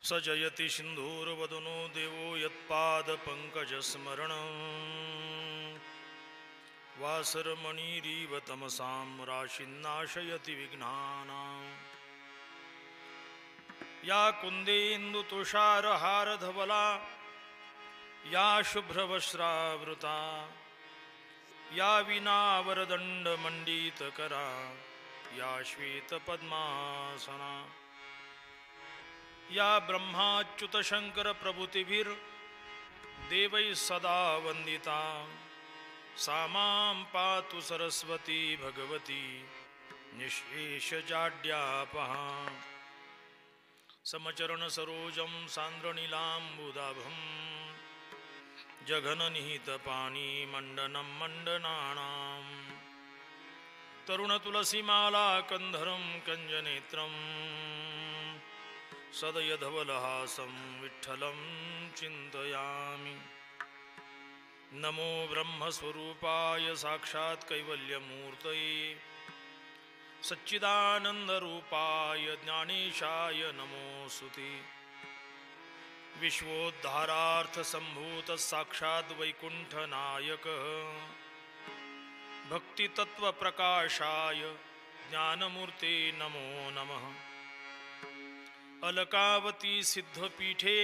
स जयति सिंधूरवदनो देवो यत्पादपङ्कजस्मरणं वासरमणिरीव तमसां राशिन्नाशयति विघ्नानां या कुन्देन्दुतुषारहारधवला या शुभ्रवस्त्रावृता या वीणावरदण्डमण्डितकरा या श्वेतपद्मासना या ब्रह्माच्युतशङ्करप्रभृतिभिर्देवैः सदा वन्दिता सा मां पातु सरस्वती भगवती निःशेषजाड्यापहा समचरणसरोजं सान्द्रनीलाम्बुदाभं जघननिहितपाणिमण्डनं मण्डनानां तरुणतुलसीमाला कन्धरं कञ्जनेत्रं सदयधवलहासं विठ्ठलं चिन्तयामि। नमो ब्रह्मस्वरूपाय साक्षात् कैवल्यमूर्तये सच्चिदानन्दरूपाय ज्ञानेशाय नमोऽस्तुते। विश्वोद्धारार्थसम्भूतः साक्षात् वैकुण्ठनायकः भक्तितत्त्वप्रकाशाय ज्ञानमूर्ते नमो नमः। अलकावती सिद्धपीठे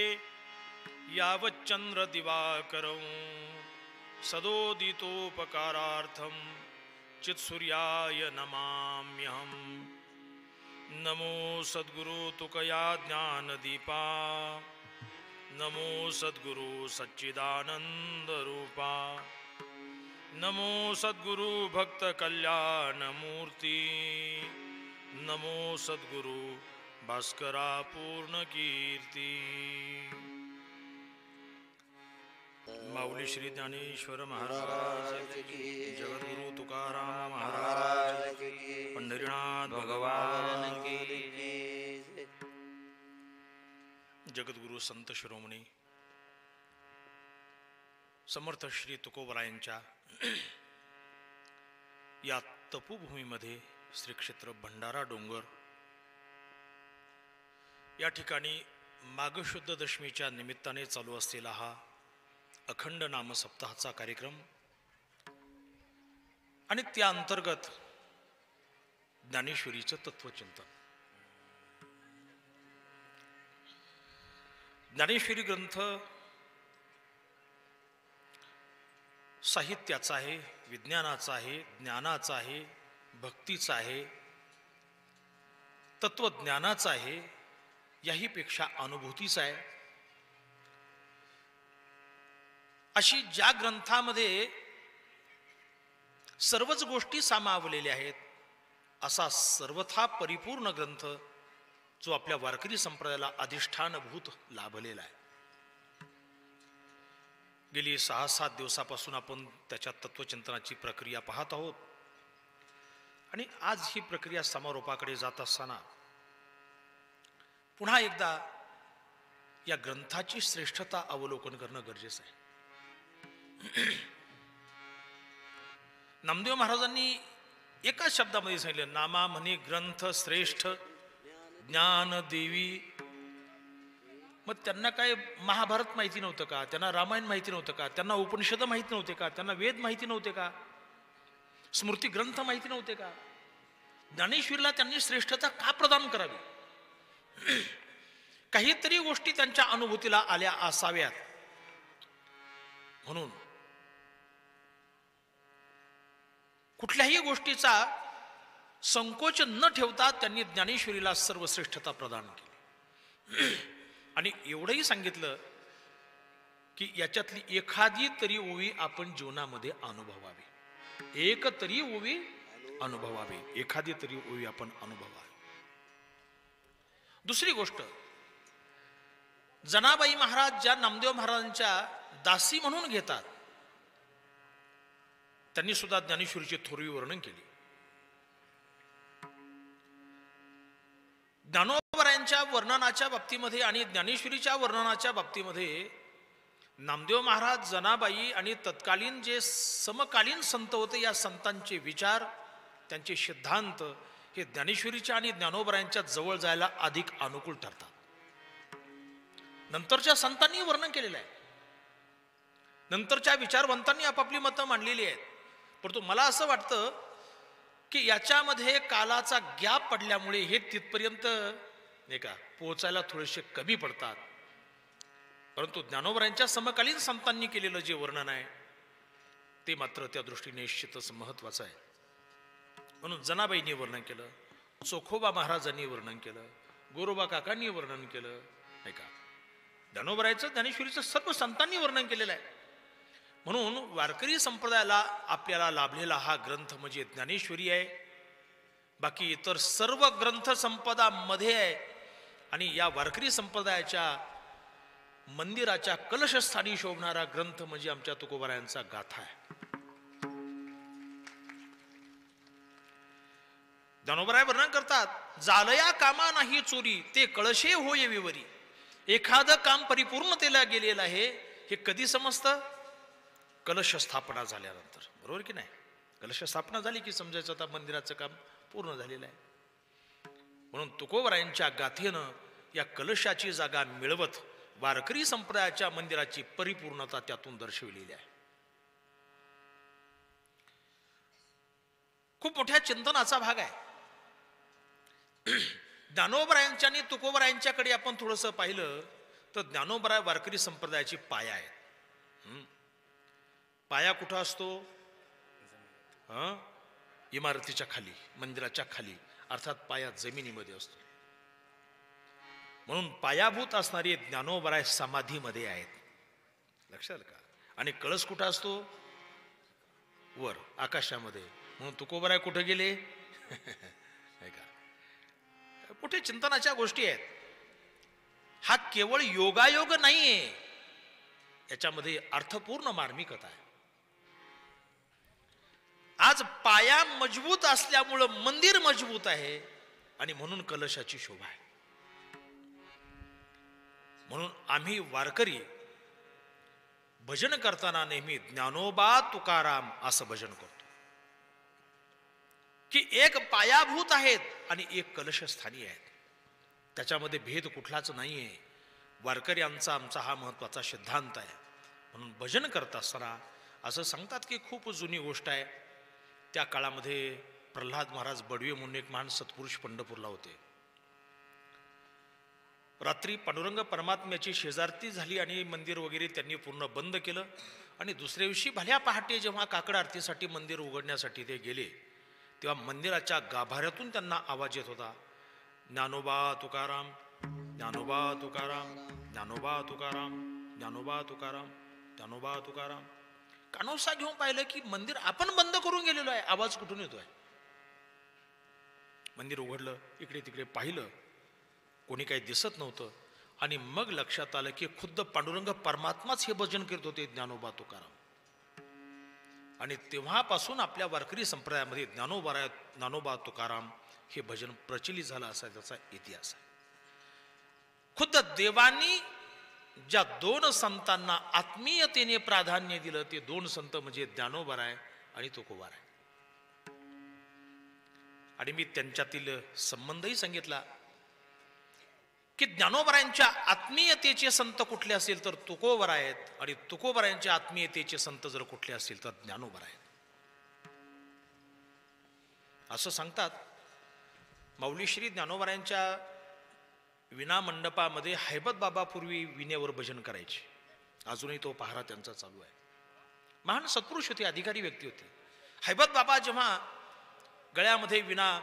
यावच्चन्द्रदिवाकरं सदोदितोपकारार्थं चित्सूर्याय नमाम्यहम्। नमो सद्गुरु तुकया ज्ञानदीपा नमो सद्गुरु सच्चिदानन्दरूपा नमो सद्गुरु भक्तकल्याणमूर्ति नमो सद्गुरु भास्करा पूर्णकीर्ती। माऊली श्री ज्ञानेश्वर महाराज की, जगद्गुरु तुकाराम महाराज की, पंढरीनाथ भगवान की। जगद्गुरु संत शिरोमणी समर्थ श्री तुकोबरायांच्या या तपोभूमीमध्ये श्री क्षेत्र भंडारा डोंगर या ठिकाणी माघशुद्ध दशमीच्या निमित्ताने चालू असलेला हा अखंड नाम सप्ताहाचा कार्यक्रम आणि त्या अंतर्गत ज्ञानेश्वरीचं तत्वचिंतन। ज्ञानेश्वरी ग्रंथ साहित्याचा आहे, विज्ञानाचा आहे, ज्ञानाचा आहे, भक्तीचा आहे, तत्वज्ञानाचा आहे, याही पेक्षा अनुभूतीचा आहे। अशी ज्या ग्रंथामध्ये सर्वच गोष्टी सामावलेल्या आहेत असा सर्वथा परिपूर्ण ग्रंथ जो आपल्या वारकरी संप्रदायाला अधिष्ठानभूत लाभलेला आहे। गेली 6-7 दिवसापासून आपण त्याच्या तत्वचिंतनाची प्रक्रिया पाहत आहोत आणि आज ही प्रक्रिया समारोपाकडे जात असताना पुन्हा एकदा या ग्रंथाची श्रेष्ठता अवलोकन करणं गरजेचं आहे। नामदेव महाराजांनी एका शब्दामध्ये सांगितलं, नामा म्हणे ग्रंथ श्रेष्ठ ज्ञान देवी। मग त्यांना काय महाभारत माहिती नव्हतं का? त्यांना रामायण माहिती नव्हतं का? त्यांना उपनिषद माहिती नव्हते का? त्यांना वेद माहिती नव्हते का? स्मृती ग्रंथ माहिती नव्हते का? ज्ञानेश्वरीला त्यांनी श्रेष्ठता का प्रदान करावी? काहीतरी गोष्टी त्यांच्या अनुभूतीला आल्या असाव्यात म्हणून कुठल्याही गोष्टीचा संकोच न ठेवता त्यांनी ज्ञानेश्वरीला सर्वश्रेष्ठता प्रदान केली आणि एवढंही सांगितलं की याच्यातली एखादी तरी ओवी आपण जीवनामध्ये अनुभवावी, एक तरी ओवी अनुभवावी, एखादी तरी ओवी आपण अनुभवावी। दुसरी गोष्ट, जनाबाई महाराज ज्या नामदेव महाराजांच्या दासी म्हणून घेतात त्यांनी सुद्धा ज्ञानेश्वरीचे थोरवी वर्णन केले। ज्ञानोबरायांच्या वर्णनाच्या बाबतीमध्ये आणि ज्ञानेश्वरीच्या वर्णनाच्या बाबतीमध्ये नामदेव महाराज, जनाबाई आणि तत्कालीन जे समकालीन संत होते या संतांचे विचार, त्यांचे सिद्धांत हे ज्ञानेश्वरीच्या आणि ज्ञानोबरायांच्या जवळ जायला अधिक अनुकूल ठरतात। नंतरच्या संतांनी वर्णन केलेलं आहे, नंतरच्या विचारवंतांनी आपापली मतं मांडलेली आहेत. परंतु मला असं वाटतं की याच्यामध्ये कालाचा गॅप पडल्यामुळे हे तिथपर्यंत नाही का पोहोचायला थोडेसे कमी पडतात. परंतु ज्ञानोबरायांच्या समकालीन संतांनी केलेलं जे वर्णन आहे ते मात्र त्या दृष्टीने निश्चितच महत्वाचं आहे. म्हणून जनाबाईंनी वर्णन केलं, चोखोबा महाराजांनी वर्णन केलं, गोरोबा काकांनी वर्णन केलं, नाही का ज्ञानोबरायांचं ज्ञानेश्वरीचं सर्व संतांनी वर्णन केलेलं आहे. म्हणून वारकरी संप्रदायाला आपल्याला लाभलेला हा ग्रंथ म्हणजे ज्ञानेश्वरी आहे. बाकी इतर सर्व ग्रंथ संपदा मध्ये आहे. आणि या वारकरी संप्रदायाच्या मंदिराच्या कलशस्थानी शोभणारा ग्रंथ म्हणजे आमच्या तुकोबारायांचा गाथा आहे. ज्ञानोबराय वर्णन करतात, जालया कामा नाही चोरी ते कळशे होय विवरी. एखादं काम परिपूर्णतेला गेलेलं आहे हे कधी समजतं? कलश स्थापना झाल्यानंतर, बरोबर की नाही? कलश स्थापना झाली की समजायचं आता मंदिराचं काम पूर्ण झालेलं आहे. म्हणून तुकोबरायांच्या गाथेनं या कलशाची जागा मिळवत वारकरी संप्रदायाच्या मंदिराची परिपूर्णता त्यातून दर्शविलेली आहे. खूप मोठ्या चिंतनाचा भाग आहे. ज्ञानोबरायांच्या आणि तुकोबरायांच्याकडे आपण थोडंसं पाहिलं तर ज्ञानोबराय वारकरी संप्रदायाची पाया आहे. पाया कुठं असतो? इमारतीच्या खाली, मंदिराच्या खाली, अर्थात पाया जमिनीमध्ये असतो. म्हणून पायाभूत असणारे ज्ञानोबराय समाधीमध्ये आहेत, लक्षात का? आणि कळस कुठं असतो? वर आकाशामध्ये. म्हणून तुकोबराय कुठे गेले? का मोठे चिंतनाच्या गोष्टी आहेत. हा केवळ योगायोग नाहीये, याच्यामध्ये अर्थपूर्ण मार्मिकता आहे. आज पाया मजबूत असल्यामुळं मंदिर मजबूत आहे आणि म्हणून कलशाची शोभा आहे. म्हणून आम्ही वारकरी भजन करताना नेहमी ज्ञानोबा तुकाराम असं भजन करतो की एक पायाभूत आहेत आणि एक कलशस्थानी आहेत. त्याच्यामध्ये भेद कुठलाच नाहीये. वारकऱ्यांचा आमचा हा महत्वाचा सिद्धांत आहे. म्हणून भजन करत असताना असं सांगतात की खूप जुनी गोष्ट आहे. त्या काळामध्ये प्रल्हाद महाराज बडवे म्हणून एक महान सत्पुरुष पंढरपूरला होते. रात्री पांडुरंग परमात्म्याची शेजारती झाली आणि मंदिर वगैरे त्यांनी पूर्ण बंद केलं. आणि दुसऱ्या दिवशी भल्या पहाटे जेव्हा काकड आरतीसाठी मंदिर उघडण्यासाठी ते गेले तेव्हा मंदिराच्या गाभाऱ्यातून त्यांना आवाज येत होता, ज्ञानोबा तुकाराम, ज्ञानोबा तुकाराम, ज्ञानोबा तुकाराम, ज्ञानोबा तुकाराम, ज्ञानोबा तुकाराम. कानोसा घेऊन पाहिलं की मंदिर आपण बंद करून गेलेलो आहे, आवाज कुठून येतोय? मंदिर उघडलं, इकडे तिकडे पाहिलं, कोणी काही दिसत नव्हतं. आणि मग लक्षात आलं की खुद्द पांडुरंग परमात्माच हे भजन करत होते, ज्ञानोबा तुकाराम. आणि तेव्हापासून आपल्या वारकरी संप्रदायामध्ये ज्ञानोबा तुकाराम हे भजन प्रचलित झालं असा त्याचा इतिहास आहे. खुद्द देवानी ज्या दोन संतांना आत्मीयतेने प्राधान्य दिलं ते दोन संत म्हणजे ज्ञानोबराय आणि तुकोबाराय. आणि मी त्यांच्यातील संबंधही सांगितला की ज्ञानोबरायांच्या आत्मीयतेचे संत कुठले असेल तर तुकोबराय आहेत, आणि तुकोबरायांच्या आत्मीयतेचे संत जर कुठले असतील तर ज्ञानोबराय आहेत असं सांगतात. माऊली श्री ज्ञानोबरायांच्या विना मंडपामध्ये हैबत बाबा पूर्वी विनेवर भजन करायचे. अजूनही तो पहारा त्यांचा चालू आहे. महान सत्पुरुष होते, अधिकारी व्यक्ती होते. हैबत बाबा जेव्हा गळ्यामध्ये विना,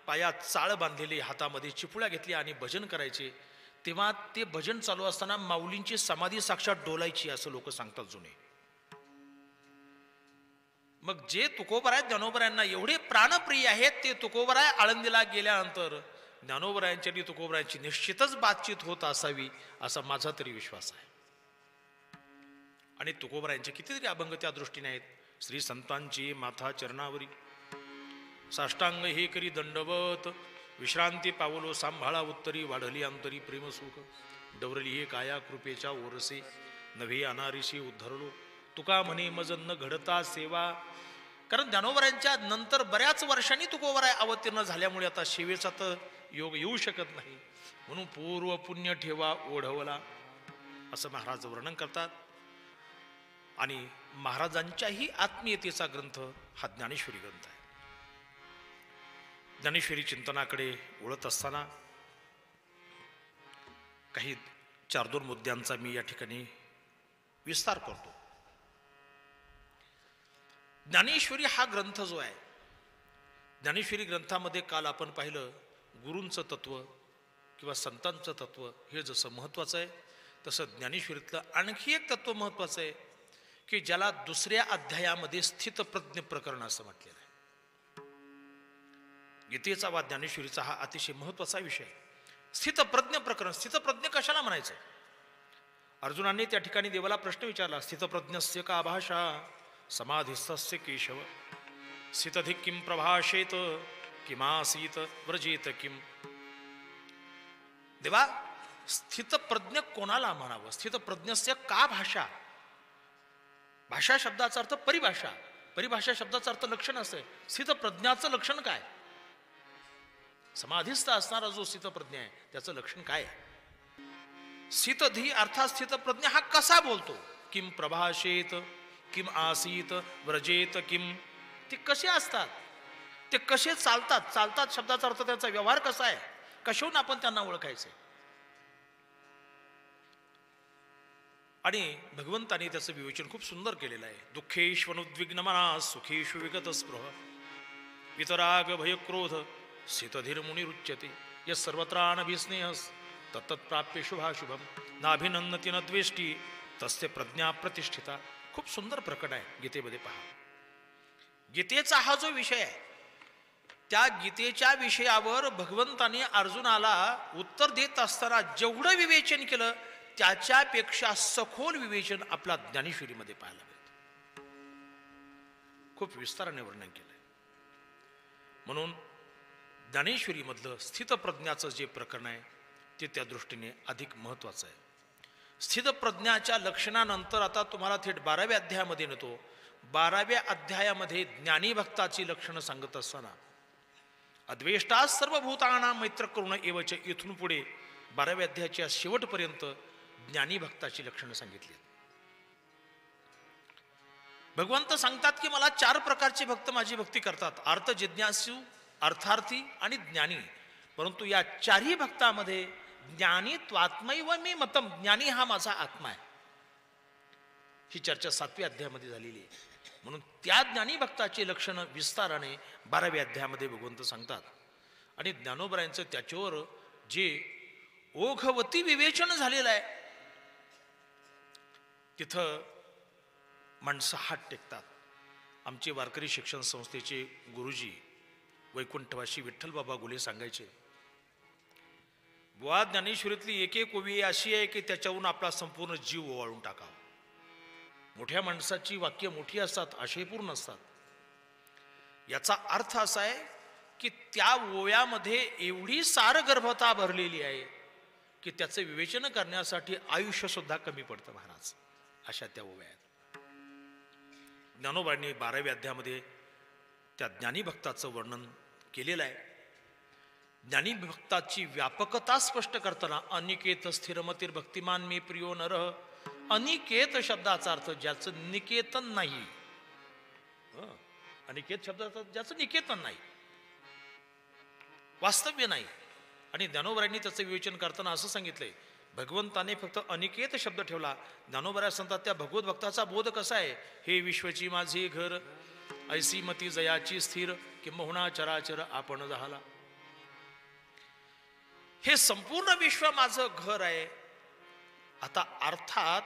पायात चाळ बांधलेली, हातामध्ये चिपुळ्या घेतल्या आणि भजन करायचे तेव्हा ते भजन चालू असताना माऊलींची समाधी साक्षात डोलायची असं लोक सांगतात जुने. मग जे तुकोबराय ज्ञानोबरायांना एवढे प्राणप्रिय आहेत ते तुकोबराय आळंदीला गेल्यानंतर ज्ञानोबरायांची आणि तुकोबरायांची निश्चितच बातचीत होत असावी असा माझा तरी विश्वास आहे. आणि तुकोबरायांचे कितीतरी अभंग त्या दृष्टीने आहेत. श्री संतांची माथा चरणावरी, साष्टांग हे करी दंडवत, विश्रांती पावलो सांभाळा उत्तरी, वाढली अंतरी प्रेम सुख, डवरली हे काया कृपेच्या ओरसे, नव्हे अनारिशी उद्धरलो, तुका म्हणे मज न घडता सेवा. कारण ज्ञानोबरायांच्या नंतर बऱ्याच वर्षांनी तुकोबराय अवतीर्ण झाल्यामुळे आता सेवेचा तर योग येऊ शकत नाही. म्हणून पूर्व पुण्य ठेवा ओढवला, असं महाराज वर्णन करतात. आणि महाराजांच्याही आत्मीयतेचा ग्रंथ हा ज्ञानेश्वरी ग्रंथ आहे. ज्ञानेश्वरी चिंतनाकडे वळत असताना काही 4-2 मुद्द्यांचा मी या ठिकाणी विस्तार करतो. ज्ञानेश्वरी हा ग्रंथ जो आहे, ज्ञानेश्वरी ग्रंथामध्ये काल आपण पाहिलं गुरूंचं तत्व किंवा संतांचं तत्व हे जसं महत्त्वाचं आहे, तसं ज्ञानेश्वरीतलं आणखी एक तत्व महत्त्वाचं आहे की ज्याला 2ऱ्या अध्यायामध्ये स्थितप्रज्ञ प्रकरण असं म्हटलेलं आहे. गीतेचा वा ज्ञानेश्वरीचा हा अतिशय महत्त्वाचा विषय. स्थितप्रज्ञ प्रकरण. स्थितप्रज्ञ कशाला म्हणायचं? अर्जुनाने त्या ठिकाणी देवाला प्रश्न विचारला, स्थितप्रज्ञस्य का भाषा समाधिस्थस्य केशव स्थितधिक किम प्रभाषेत किमासीत व्रजेत किम. देवा, स्थितप्रज्ञ कोणाला म्हणावं? स्थितप्रज्ञस्य का भाषा? भाषा शब्दाचा अर्थ परिभाषा, परिभाषा शब्दाचा अर्थ लक्षण असते. स्थितप्रज्ञाचं लक्षण काय? समाधिस्थ असणारा जो स्थितप्रज्ञ आहे त्याचं लक्षण काय आहे? स्थितधी अर्थात स्थितप्रज्ञ हा कसा बोलतो? किम प्रभाषेत किम आसीत व्रजेत किम. ते कसे असतात, ते कसे चालतात? चालतात शब्दाचा अर्थ त्यांचा व्यवहार कसा आहे, कशाहून आपण त्यांना ओळखायचे? आणि भगवंताने त्याचं विवेचन खूप सुंदर केलेलं आहे. दुःखेष्वनुद्विग्न मना सुखेषु विगत स्पृह वितराग भयक्रोध स्थितधीर मुनिरुच्यते यः सर्वत्रानभिस्नेहस् तत्तत्प्राप्य शुभाशुभम नाभिनंदति न द्वेष्टी तस्य प्रज्ञा प्रतिष्ठिता. खूप सुंदर प्रकट आहे गीतेमध्ये. पहा, गीतेचा हा जो विषय आहे, त्या गीतेच्या विषयावर भगवंताने अर्जुनाला उत्तर देत असताना जेवढं विवेचन केलं त्याच्यापेक्षा सखोल विवेचन आपल्या ज्ञानेश्वरीमध्ये पाहायला मिळतं. खूप विस्ताराने वर्णन केलंय. म्हणून ज्ञानेश्वरीमधलं स्थितप्रज्ञाचं जे प्रकरण आहे ते त्या दृष्टीने अधिक महत्त्वाचं आहे. स्थितप्रज्ञाच्या लक्षणानंतर आता तुम्हाला थेट 12व्या अध्यायामध्ये नेतो. 12व्या अध्यायामध्ये ज्ञानीभक्ताची लक्षणं सांगत असताना अद्वेष्टा सर्वभूतानां मैत्र करुण एवच, इथून पुढे 12व्या अध्यायाच्या शेवटपर्यंत ज्ञानीभक्ताची लक्षणं सांगितली. भगवंत सांगतात की मला 4 प्रकारचे भक्त माझी भक्ती करतात, अर्थ जिज्ञासू, अर्थार्थी आणि ज्ञानी. परंतु या 4ही भक्तामध्ये ज्ञानी त्वात्मैव मे मतम, ज्ञानी हा माझा आत्मा आहे. ही चर्चा 7व्या अध्यायामध्ये झालेली आहे. म्हणून त्या ज्ञानी भक्ताची लक्षणं विस्ताराने 12व्या अध्यायामध्ये भगवंत सांगतात. आणि ज्ञानोबरायांचं त्याच्यावर जे ओघवती विवेचन झालेलं आहे तिथं माणसं हात टेकतात. आमचे वारकरी शिक्षण संस्थेचे गुरुजी वैकुंठवासी विठ्ठल बाबा गुले सांगायचे, बुवा ज्ञानेश्वरीतली एक एक ओवी अशी आहे की त्याच्यावरून आपला संपूर्ण जीव ओवाळून टाकावा. मोठ्या माणसाची वाक्य मोठी असतात, आशयपूर्ण असतात. याचा अर्थ असा आहे की त्या ओव्यामध्ये एवढी सारगर्भता भरलेली आहे की त्याचं विवेचन करण्यासाठी आयुष्य सुद्धा कमी पडतं महाराज. अशा त्या ओव्या आहेत. ज्ञानोबांनी 12व्या अध्यायामध्ये त्या ज्ञानीभक्ताचं वर्णन केलेलं आहे. ज्ञानीभक्ताची व्यापकता स्पष्ट करताना अनिकेत स्थिरमतीर भक्तिमान मे प्रियो नर. अनिकेत शब्दाचा अर्थ ज्याचं निकेतन नाही. अनिकेत शब्दाचा ज्याचं निकेतन नाही, वास्तव्य नाही. आणि ज्ञानोबरांनी त्याचं विवेचन करताना असं सांगितलंय, भगवंताने फक्त अनिकेत शब्द ठेवला. ज्ञानोबरा सांगतात त्या भगवत भक्ताचा बोध कसा आहे, हे विश्वची माझे घर ऐसी मती जयाची स्थिर किंबहुना चराचर आपण झाला. हे संपूर्ण विश्व माझं घर आहे. आता अर्थात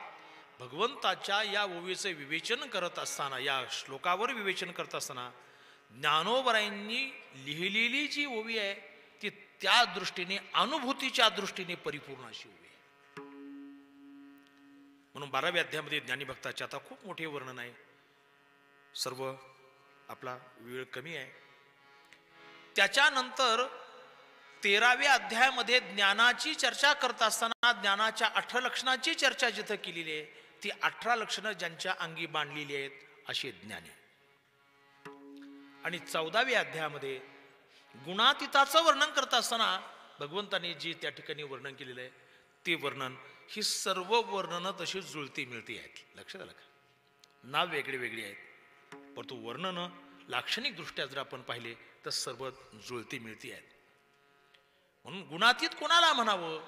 भगवंताच्या या ओवीचे विवेचन करत असताना, या श्लोकावर विवेचन करत असताना ज्ञानोबरायांनी लिहिलेली जी ओवी आहे ती त्या दृष्टीने अनुभूतीच्या दृष्टीने परिपूर्ण अशी ओवी आहे. म्हणून 12व्या अध्यायामध्ये ज्ञानीभक्ताचे आता खूप मोठे वर्णन आहे. सर्व आपला वेळ कमी आहे. त्याच्यानंतर 13व्या अध्यायामध्ये ज्ञानाची चर्चा करत असताना ज्ञानाच्या 18 लक्षणाची चर्चा जिथं केलेली आहे ती 18 लक्षणं ज्यांच्या अंगी बांधलेली आहेत असे ज्ञानी. आणि 14व्या अध्यायामध्ये गुणातीताचं वर्णन करत असताना भगवंताने जे त्या ठिकाणी वर्णन केलेलं आहे ते वर्णन ही सर्व वर्णनं तशी जुळती मिळती आहेत. लक्षात आलं का? नाव वेगळी वेगळी आहेत, परंतु वर्णनं लाक्षणिक दृष्ट्या जर आपण पाहिले तर सर्व जुळती मिळती आहेत. म्हणून गुणातीत कोणाला म्हणावं,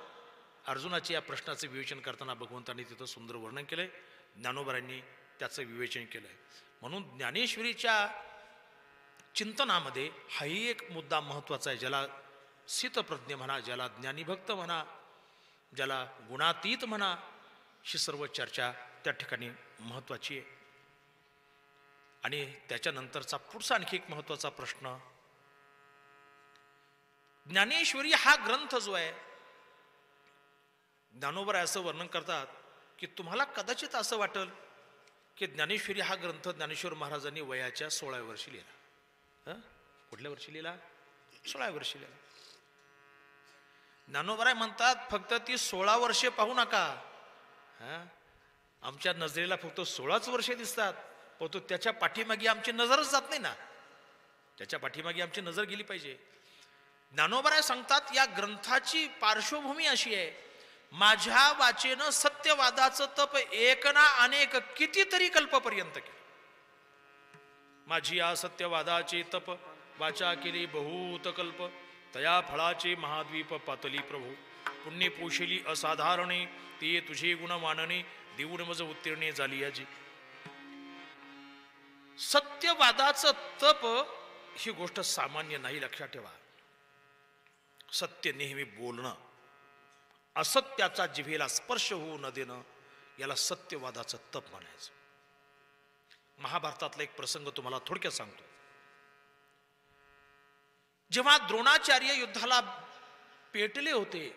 अर्जुनाच्या या प्रश्नाचं विवेचन करताना भगवंतांनी तिथं सुंदर वर्णन केलंय, ज्ञानोबरांनी त्याचं विवेचन केलंय. म्हणून ज्ञानेश्वरीच्या चिंतनामध्ये हाही एक मुद्दा महत्वाचा आहे, ज्याला सितप्रज्ञ म्हणा, ज्याला ज्ञानीभक्त म्हणा, ज्याला गुणातीत म्हणा, ही सर्व चर्चा त्या ठिकाणी महत्वाची आहे. आणि त्याच्यानंतरचा पुढचा आणखी एक महत्वाचा प्रश्न, ज्ञानेश्वरी हा ग्रंथ जो आहे, ज्ञानोबराय असं वर्णन करतात की तुम्हाला कदाचित असं वाटेल की ज्ञानेश्वरी हा ग्रंथ ज्ञानेश्वर महाराजांनी वयाच्या 16व्या वर्षी लिहिला. कुठल्या वर्षी लिहिला? 16व्या वर्षी लिहिला. ज्ञानोबराय म्हणतात फक्त ती 16 वर्षे पाहू नका. आमच्या नजरेला फक्त 16च वर्षे दिसतात, परंतु त्याच्या पाठीमागे आमची नजरच जात नाही ना, त्याच्या पाठीमागे आमची नजर गेली पाहिजे. ज्ञानोबराय सांगतात या ग्रंथाची पार्श्वभूमी अशी आहे, माझ्या वाचेनं सत्यवादाचं तप एक ना अनेक कितीतरी कल्पपर्यंत केलं. माझी या सत्यवादाची तप वाचा केली बहुत कल्प, तया फळाचे महाद्वीप पातली प्रभू. पुण्य पोषली असाधारणे, ते तुझे गुण मानणे, देऊन मज उत्तीर्णे झाली याची. सत्यवादाचं तप ही गोष्ट सामान्य नाही, लक्षात ठेवा. सत्य नेहमी बोलणं, असत्याचा जिभेला स्पर्श होऊ न देणं, याला सत्यवादाचं तप म्हणायचं. महाभारतातला एक प्रसंग तुम्हाला थोडक्यात सांगतो. जेव्हा द्रोणाचार्य युद्धाला पेटले होते,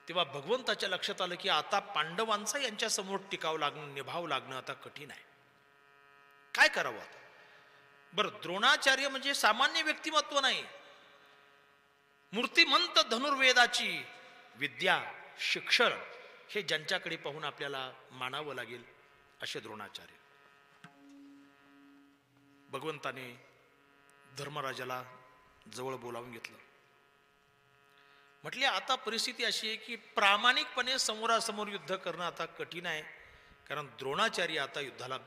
तेव्हा भगवंताच्या लक्षात आलं की आता पांडवांचा यांच्या समोर टिकावं लागणं, निभावं लागणं आता कठीण आहे. काय करावं आता? बरं, द्रोणाचार्य म्हणजे सामान्य व्यक्तिमत्व नाही, मूर्तिमंत धनुर्वेदाची विद्या, शिक्षण हे ज्यांच्याकडे पाहून आपल्याला मानावं लागेल असे द्रोणाचार्य. भगवंताने धर्मराजाला जवळ बोलावून घेतलं. म्हटले आता परिस्थिती अशी आहे की प्रामाणिकपणे समोरासमोर युद्ध करणं आता कठीण आहे, कारण द्रोणाचार्य आता युद्धाला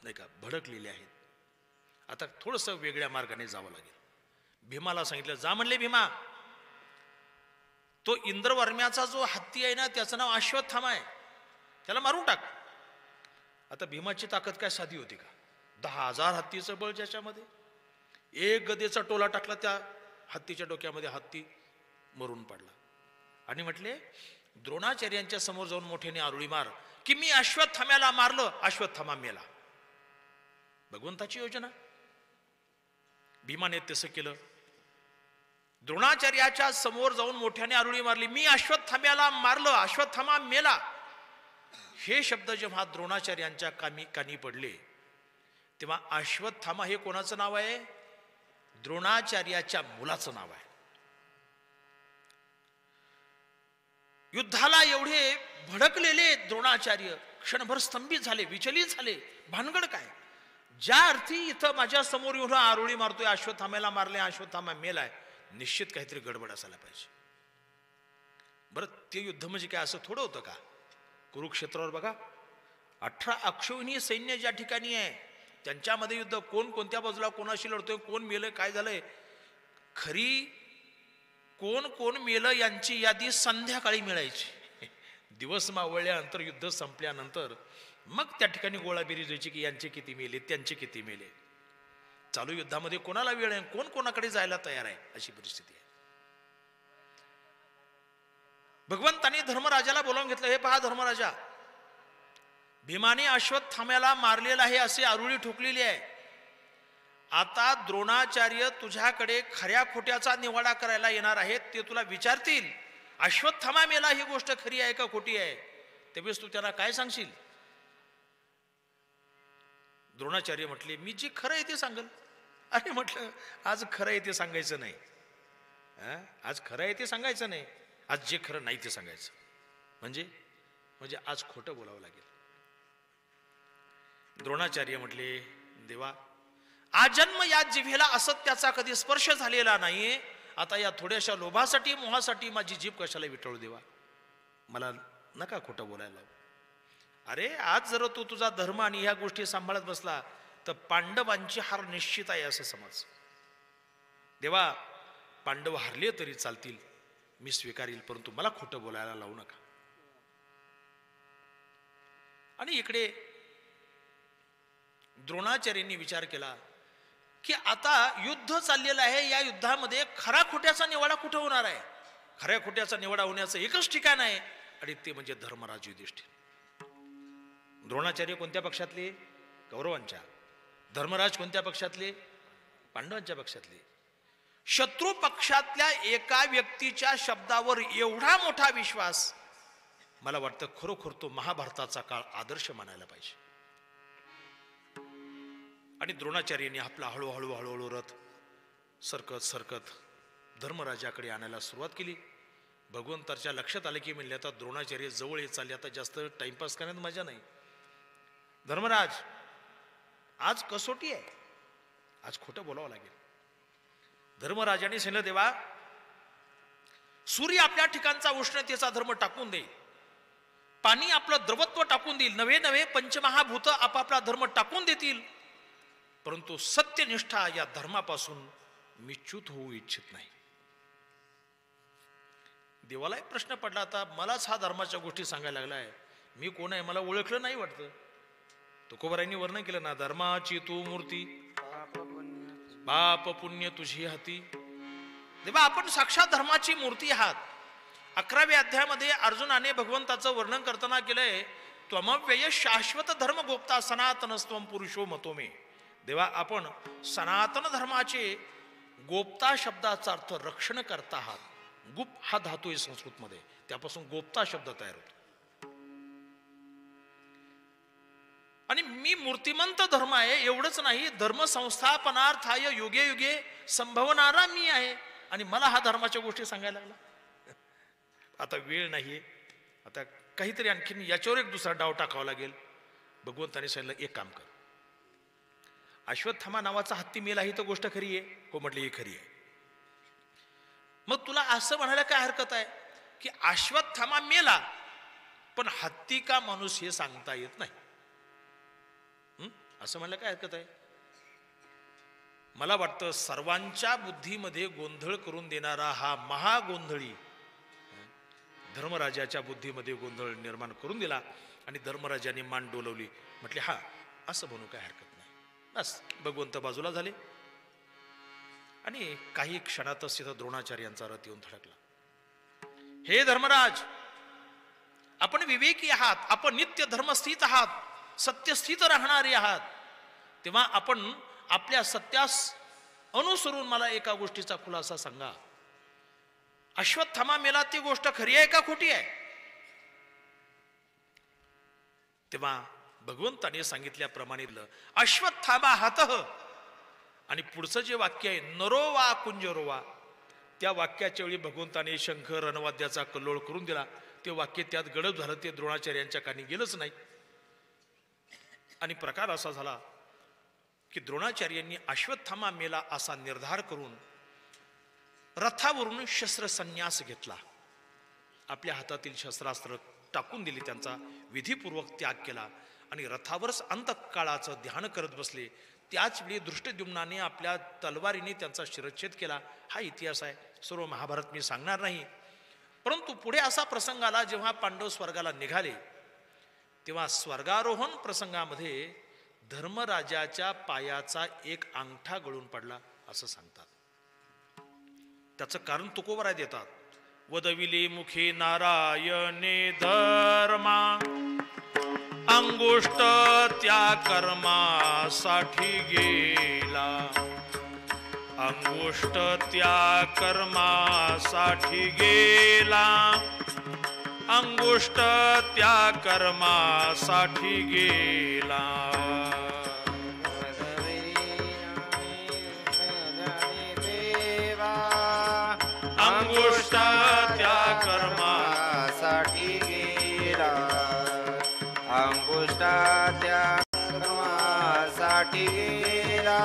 नाही का भडकलेले आहेत. आता थोडंसं वेगळ्या मार्गाने जावं लागेल. भीमाला सांगितलं, जा म्हणले भीमा, तो इंद्रवर्म्याचा जो हत्ती आहे ना, त्याचं नाव अश्वत्थामा आहे, त्याला मारून टाक. आता भीमाची ताकद काय साधी होती का? 10,000 हत्तीचं बळ ज्याच्यामध्ये, एक गदेचा टोला टाकला त्या हत्तीच्या डोक्यामध्ये, हत्ती मरून पडला. आणि म्हटले द्रोणाचार्यांच्या समोर जाऊन मोठ्याने आरुळी मार की मी अश्वत्थाम्याला मारलं, अश्वत्थामा मेला. भगवंताची योजना. भीमाने तसं केलं. द्रोणाचार्याच्या समोर जाऊन मोठ्याने आरुळी मारली, मी अश्वत्थाम्याला मारलं, अश्वत्थामा मेला. हे शब्द जेव्हा द्रोणाचार्यांच्या कानी पडले, तेव्हा अश्वत्थामा हे कोणाचं नाव आहे? द्रोणाचार्याच्या मुलाचं नाव आहे. युद्धाला एवढे भडकलेले द्रोणाचार्य क्षणभर स्तंभित झाले, विचलित झाले. भानगड काय? ज्या अर्थी इथं माझ्या समोर येऊन आरोळी मारतोय, अश्वत्थाम्याला मारले, अश्वत्थामा मेलाय, निश्चित काहीतरी गडबड असायला पाहिजे. बरं, ते युद्ध म्हणजे काय असं थोडं होतं का? कुरुक्षेत्रावर बघा, 18 अक्षौहिणी सैन्य ज्या ठिकाणी आहे, त्यांच्यामध्ये युद्ध, कोण कोणत्या बाजूला कोणाशी लढतोय, कोण मेलं, काय झालंय, खरी कोण कोण मेलं यांची यादी संध्याकाळी मिळायची. दिवस मावळल्यानंतर, युद्ध संपल्यानंतर मग त्या ठिकाणी गोळाबेरीज व्हायची की यांचे किती मेले, त्यांचे किती मेले. चालू युद्धामध्ये कोणाला वेळ आहे, कोण कोणाकडे जायला तयार आहे, अशी परिस्थिती आहे. भगवंतानी धर्मराजाला बोलावून घेतलं, हे पहा धर्मराजा, भीमाने अश्वत्थाम्याला मारलेला आहे असे आरुळी ठोकलेली आहे. आता द्रोणाचार्य तुझ्याकडे खऱ्या खोट्याचा निवाडा करायला येणार आहेत, ते तुला विचारतील अश्वत्थामा मेला ही गोष्ट खरी आहे का खोटी आहे, त्यावेळेस तू त्यांना काय सांगशील? द्रोणाचार्य म्हटले, मी जे खरं आहे ते सांगल. अरे म्हटलं, आज खरं आहे ते सांगायचं नाही, आज खरं आहे ते सांगायचं नाही, आज जे खरं नाही ते सांगायचं. म्हणजे आज खोटं बोलावं लागेल. द्रोणाचार्य म्हटले, देवा, आजन्म या जिभेला असत्याचा कधी स्पर्श झालेला नाहीये, आता या थोड्याशा लोभासाठी, मोहासाठी माझी जीभ कशाला विटळू देवा. मला नका खोटं बोलायला. अरे आज जर तू तुझा धर्म आणि ह्या गोष्टी सांभाळत बसला तर पांडवांची हार निश्चित आहे असं समज. देवा, पांडव हारले तरी चालतील, मी स्वीकारील, परंतु मला खोटं बोलायला लावू नका. आणि इकडे द्रोणाचार्यांनी विचार केला की आता युद्ध चाललेलं आहे, या युद्धामध्ये खरा खोट्याचा निवाडा कुठं होणार आहे? खऱ्या खोट्याचा निवाडा होण्याचं एकच ठिकाण आहे आणि ते म्हणजे धर्मराज युधिष्ठिर. द्रोणाचार्य कोणत्या पक्षातले? कौरवांच्या. धर्मराज कोणत्या पक्षातले? पांडवांच्या पक्षातले. शत्रू पक्षातल्या एका व्यक्तीच्या शब्दावर एवढा मोठा विश्वास, मला वाटतं खरोखर तो महाभारताचा काळ आदर्श मानायला पाहिजे. आणि द्रोणाचार्यांनी आपला हळूहळू हळूहळू रथ सरकत सरकत धर्मराजाकडे आणायला सुरुवात केली. भगवंताच्या लक्षात आले की म्हणले आता द्रोणाचार्य जवळ येत चालले, आता जास्त टाइमपास करण्यात मजा नाही. धर्मराज, आज कसोटी आहे, आज खोटं बोलावं लागेल. धर्मराजाने सांगितलं, देवा, सूर्य आपल्या ठिकाणचा उष्णतेचा धर्म टाकून देईल, पाणी आपलं द्रवत्व टाकून देईल, नवे नवे पंचमहाभूत आपापला धर्म टाकून देतील, परंतु सत्यनिष्ठा या धर्मापासून मी च्युत होऊ इच्छित नाही. देवाला एक प्रश्न पडला, आता मलाच हा धर्माच्या गोष्टी सांगायला लागलाय, मी कोण आहे मला ओळखलं नाही वाटतं. तुकोबारायांनी वर्णन केलं ना, धर्माची तू मूर्ती, बाप पुण्य तुझी हाती. देवा, आपण साक्षात धर्माची मूर्ती आहात. 11व्या अध्यायामध्ये अर्जुनाने भगवंताचं वर्णन करताना केलंय, त्वमव्यय शाश्वत धर्म गोप्ता सनातनस्त्वम पुरुषो मतो मे. देवा, आपण सनातन धर्माचे गोप्ता शब्दाचा अर्थ रक्षण करता आहात. गुप हा धातू आहे संस्कृतमध्ये, त्यापासून गोप्ता शब्द तयार होतो. आणि मी मूर्तिमंत धर्म आहे एवढंच नाही, धर्म संस्थापनार्थाय युगे युगे संभवणारा मी आहे, आणि मला हा धर्माच्या गोष्टी सांगायला लागला. आता वेळ नाहीये, आता काहीतरी आणखीन याच्यावर एक दुसरा डाव टाकावा लागेल. भगवंताने सांगितलं, एक काम कर, अश्वत्थामा नावाचा हत्ती मेला, ही तर गोष्ट खरी आहे. हो म्हटली, ही खरी आहे. मग तुला असं म्हणायला काय हरकत आहे की अश्वत्थामा मेला पण हत्ती का माणूस हे सांगता येत नाही, असं म्हणायला काय हरकत आहे? मला वाटतं सर्वांच्या बुद्धीमध्ये गोंधळ करून देणारा हा महागोंधळी धर्मराजाच्या बुद्धीमध्ये गोंधळ निर्माण करून दिला, आणि धर्मराजाने मान डोलवली, म्हटले हा असं म्हणू काय हरकत नाही. बस भगवंत बाजूला झाले, आणि काही क्षणातच तिथं द्रोणाचार्यांचा रथ येऊन धडकला. हे धर्मराज, आपण विवेकी आहात, आपण नित्य धर्मस्थित आहात, सत्यस्थित राहणारे आहात, तेव्हा आपण आपल्या सत्यास अनुसरून मला एका गोष्टीचा खुलासा सांगा. अश्वत्थामा मेला ती गोष्ट खरी आहे का खोटी आहे? तेव्हा भगवंताने सांगितल्याप्रमाणे अश्वत्थामा हातः, आणि पुढचं जे वाक्य आहे नरो वा कुंजरो वा, त्या वाक्याच्या वेळी भगवंताने शंख रणवाद्याचा कल्लोळ करून दिला. ते वाक्य त्यात गडप झालं, ते द्रोणाचार्यांच्या कानी गेलंच नाही. आणि प्रकार असा झाला की द्रोणाचार्यांनी अश्वत्थामा मेला असा निर्धार करून रथावरून शस्त्रसन्यास घेतला, आपल्या हातातील शस्त्रास्त्र टाकून दिली, त्यांचा विधीपूर्वक त्याग केला, आणि रथावरच अंतकाळाचं ध्यान करत बसले. त्याच वेळी धृष्टद्युम्नाने आपल्या तलवारीने त्यांचा शिरच्छेद केला. हा इतिहास आहे, सर्व महाभारत मी सांगणार नाही. परंतु पुढे असा प्रसंग आला, जेव्हा पांडव स्वर्गाला निघाले तेव्हा स्वर्गारोहण प्रसंगामध्ये धर्मराजाच्या पायाचा एक अंगठा गळून पडला असं सांगतात. त्याचं कारण तुकोबराय देतात. वदविले मुखे नारायणे धर्मा, अंगुष्ट त्या कर्मासाठी गेला, अंगुष्ट त्या कर्मासाठी गेला, अंगुष्ट त्या कर्मासाठी गेला. अंगुष्ट त्या कर्मासाठी गेला, अंगुष्ट त्या कर्मासाठी गेला,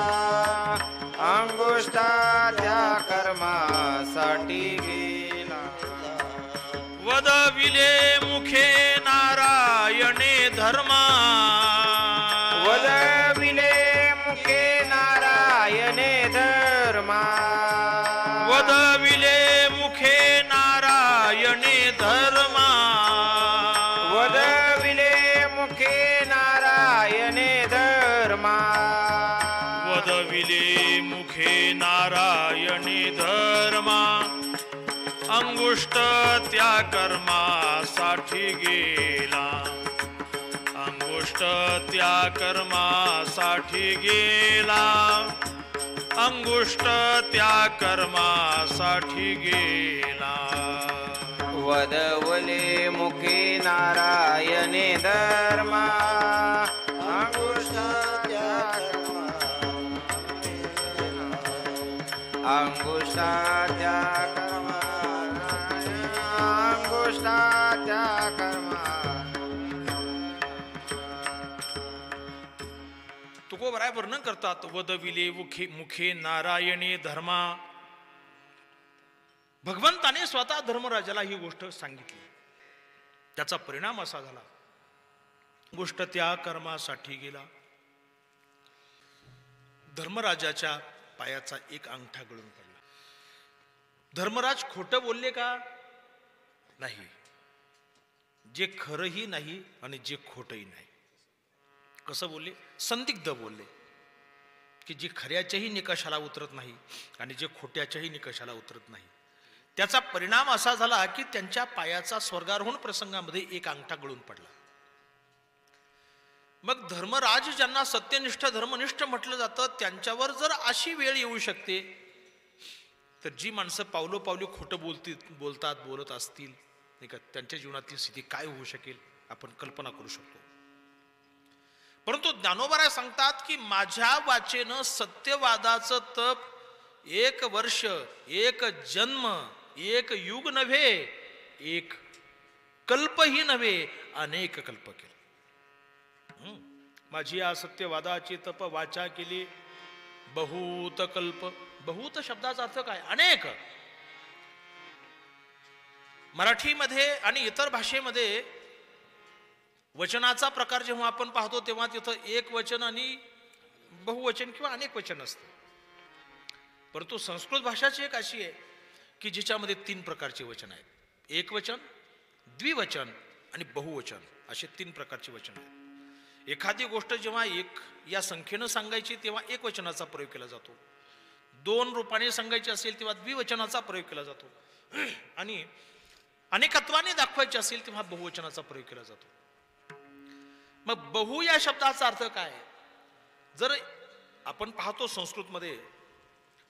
अंगुष्ट त्या कर्मासाठी गेला. वदविले मुखे नारायणे धर्मा वदविले मुखे नारायणे धर्मा वदविले मुखे नारायणे धर्मा वदविले मुखे नारायणे धर्मा वदविले मुखे नारायणे धर्मा अंगुष्ट त्या कर्मासाठी गेला अंगुष्ट त्या कर्मासाठी गेला अंगुष्ट त्या कर्मासाठी गेला वदवले मुखे नारायणे धर्मा अंगुष्ठात्या अंगुष्ठात्या कर्मा अंगुष्ठात्या कर्मा. तुकोबराय वर्णन करतात वदविले मुखे नारायणे धर्मा. भगवंताने स्वतः धर्मराजाला ही गोष्ट सांगितली. त्याचा परिणाम असा झाला गोष्ट त्या कर्मासाठी गेला. धर्मराजाच्या पायाचा एक अंगठा गळून पडला. धर्मराज खोटं बोलले का? नाही. जे खरंही नाही आणि जे खोटंही नाही. कसं बोलले? संदिग्ध बोलले की जे खऱ्याच्याही निकषाला उतरत नाही आणि जे खोट्याच्याही निकषाला उतरत नाही. त्याचा परिणाम असा झाला की त्यांच्या पायाचा स्वर्गारोहण प्रसंगामध्ये एक अंगठा गळून पडला. मग धर्मराज ज्यांना सत्यनिष्ठ धर्मनिष्ठ म्हटलं जातं त्यांच्यावर जर अशी वेळ येऊ शकते तर जी माणसं पावलोपावली खोटं बोलत असतील नाही का, त्यांच्या जीवनातील स्थिती काय होऊ शकेल आपण कल्पना करू शकतो. परंतु ज्ञानोबा सांगतात की माझ्या वाचेनं सत्यवादाचं तप 1 वर्ष 1 जन्म 1 युग नव्हे, 1 कल्पही नव्हे, अनेक कल्प केले. माझी या सत्यवादाची तप वाचा केली बहुत कल्प. बहुत शब्दाचा अर्थ काय? अनेक. मराठीमध्ये आणि इतर भाषेमध्ये वचनाचा प्रकार जेव्हा आपण पाहतो तेव्हा तिथं एक वचन आणि बहुवचन किंवा अनेक वचन असते. परंतु संस्कृत भाषाची एक अशी आहे की जिच्यामध्ये 3 प्रकारचे वचन आहेत. एकवचन, द्विवचन आणि बहुवचन असे 3 प्रकारचे वचन आहेत. एखादी गोष्ट जेव्हा 1 या संख्येनं सांगायची तेव्हा एक वचनाचा प्रयोग केला जातो. 2 रूपाने सांगायची असेल तेव्हा द्विवचनाचा प्रयोग केला जातो आणि अनेकत्वाने दाखवायची असेल तेव्हा बहुवचनाचा प्रयोग केला जातो. मग बहु या शब्दाचा अर्थ काय? जर आपण पाहतो संस्कृतमध्ये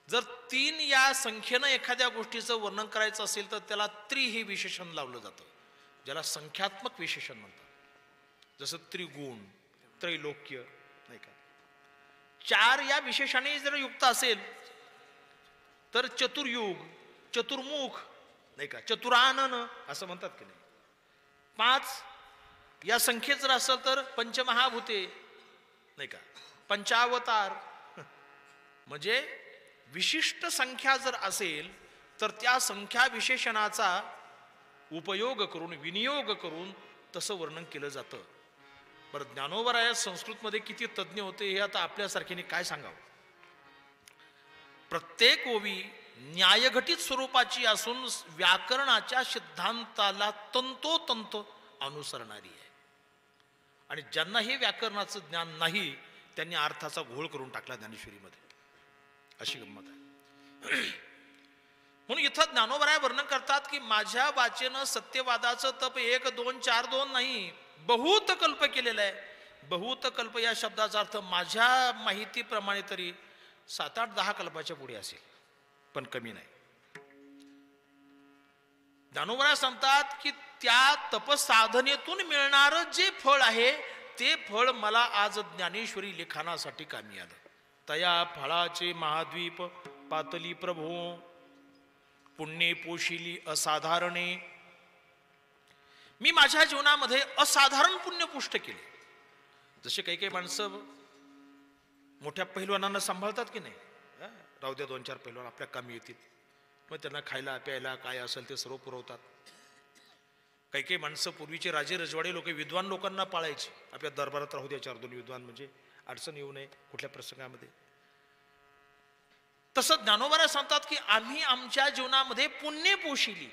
जर 3 या संख्येनं एखाद्या गोष्टीचं वर्णन करायचं असेल तर त्याला त्रि हे विशेषण लावलं जातं, ज्याला संख्यात्मक विशेषण म्हणतात. जसं त्रिगुण, त्रैलोक्य नाही का. 4 या विशेषाने जर युक्त असेल तर चतुर्युग, चतुर्मुख नाही का, चतुरानन असं म्हणतात की नाही. 5 या संख्येत जर असेल तर पंचमहाभूते नाही का, पंचावतार. म्हणजे विशिष्ट संख्या जर असेल तर त्या संख्या विशेषणाचा उपयोग करून विनियोग करून तसं वर्णन केलं जातं. बरं, ज्ञानोबराय संस्कृतमध्ये किती तज्ज्ञ होते हे आता आपल्यासारख्याने काय सांगावं. प्रत्येक ओवी न्यायघटित स्वरूपाची असून व्याकरणाच्या सिद्धांताला तंतोतंत अनुसरणारी आहे. आणि ज्यांना हे व्याकरणाचं ज्ञान नाही त्यांनी अर्थाचा घोळ करून टाकला ज्ञानेश्वरीमध्ये. अशी गंमत आहे. म्हणून इथं ज्ञानोबराय वर्णन करतात की माझ्या वाचेनं सत्यवादाचं तप 1, 2, 4, 2 नाही, बहुत कल्प केलेला आहे. बहुत कल्प या शब्दाचा अर्थ माझ्या माहितीप्रमाणे तरी 7, 8, 10 कल्पाच्या पुढे असेल, पण कमी नाही. ज्ञानोबराय सांगतात की त्या तपसाधनेतून मिळणारं जे फळ आहे ते फळ मला आज ज्ञानेश्वरी लिखाणासाठी कामी आलं. तया फळाचे महाद्वीप पातली प्रभो, पुण्ये पोशिली असाधारणे. मी माझ्या जीवनामध्ये असाधारण पुण्य पुष्ट केले. जसे काही काही माणसं मोठ्या पहिलवानांना सांभाळतात की नाही, राहू द्या 2-4 पहिलवान आपल्या कामी येतील, मग त्यांना खायला प्यायला काय असेल ते सर्व पुरवतात. काही काही माणसं पूर्वीचे राजे रजवाडे लोक विद्वान लोकांना पाळायचे, आपल्या दरबारात राहू द्या 4-2 विद्वान, म्हणजे अडचण येऊ नये कुठल्या प्रसंगामध्ये. तसं ज्ञानोबा सांगतात की आम्ही आमच्या जीवनामध्ये पुण्य पोशिली,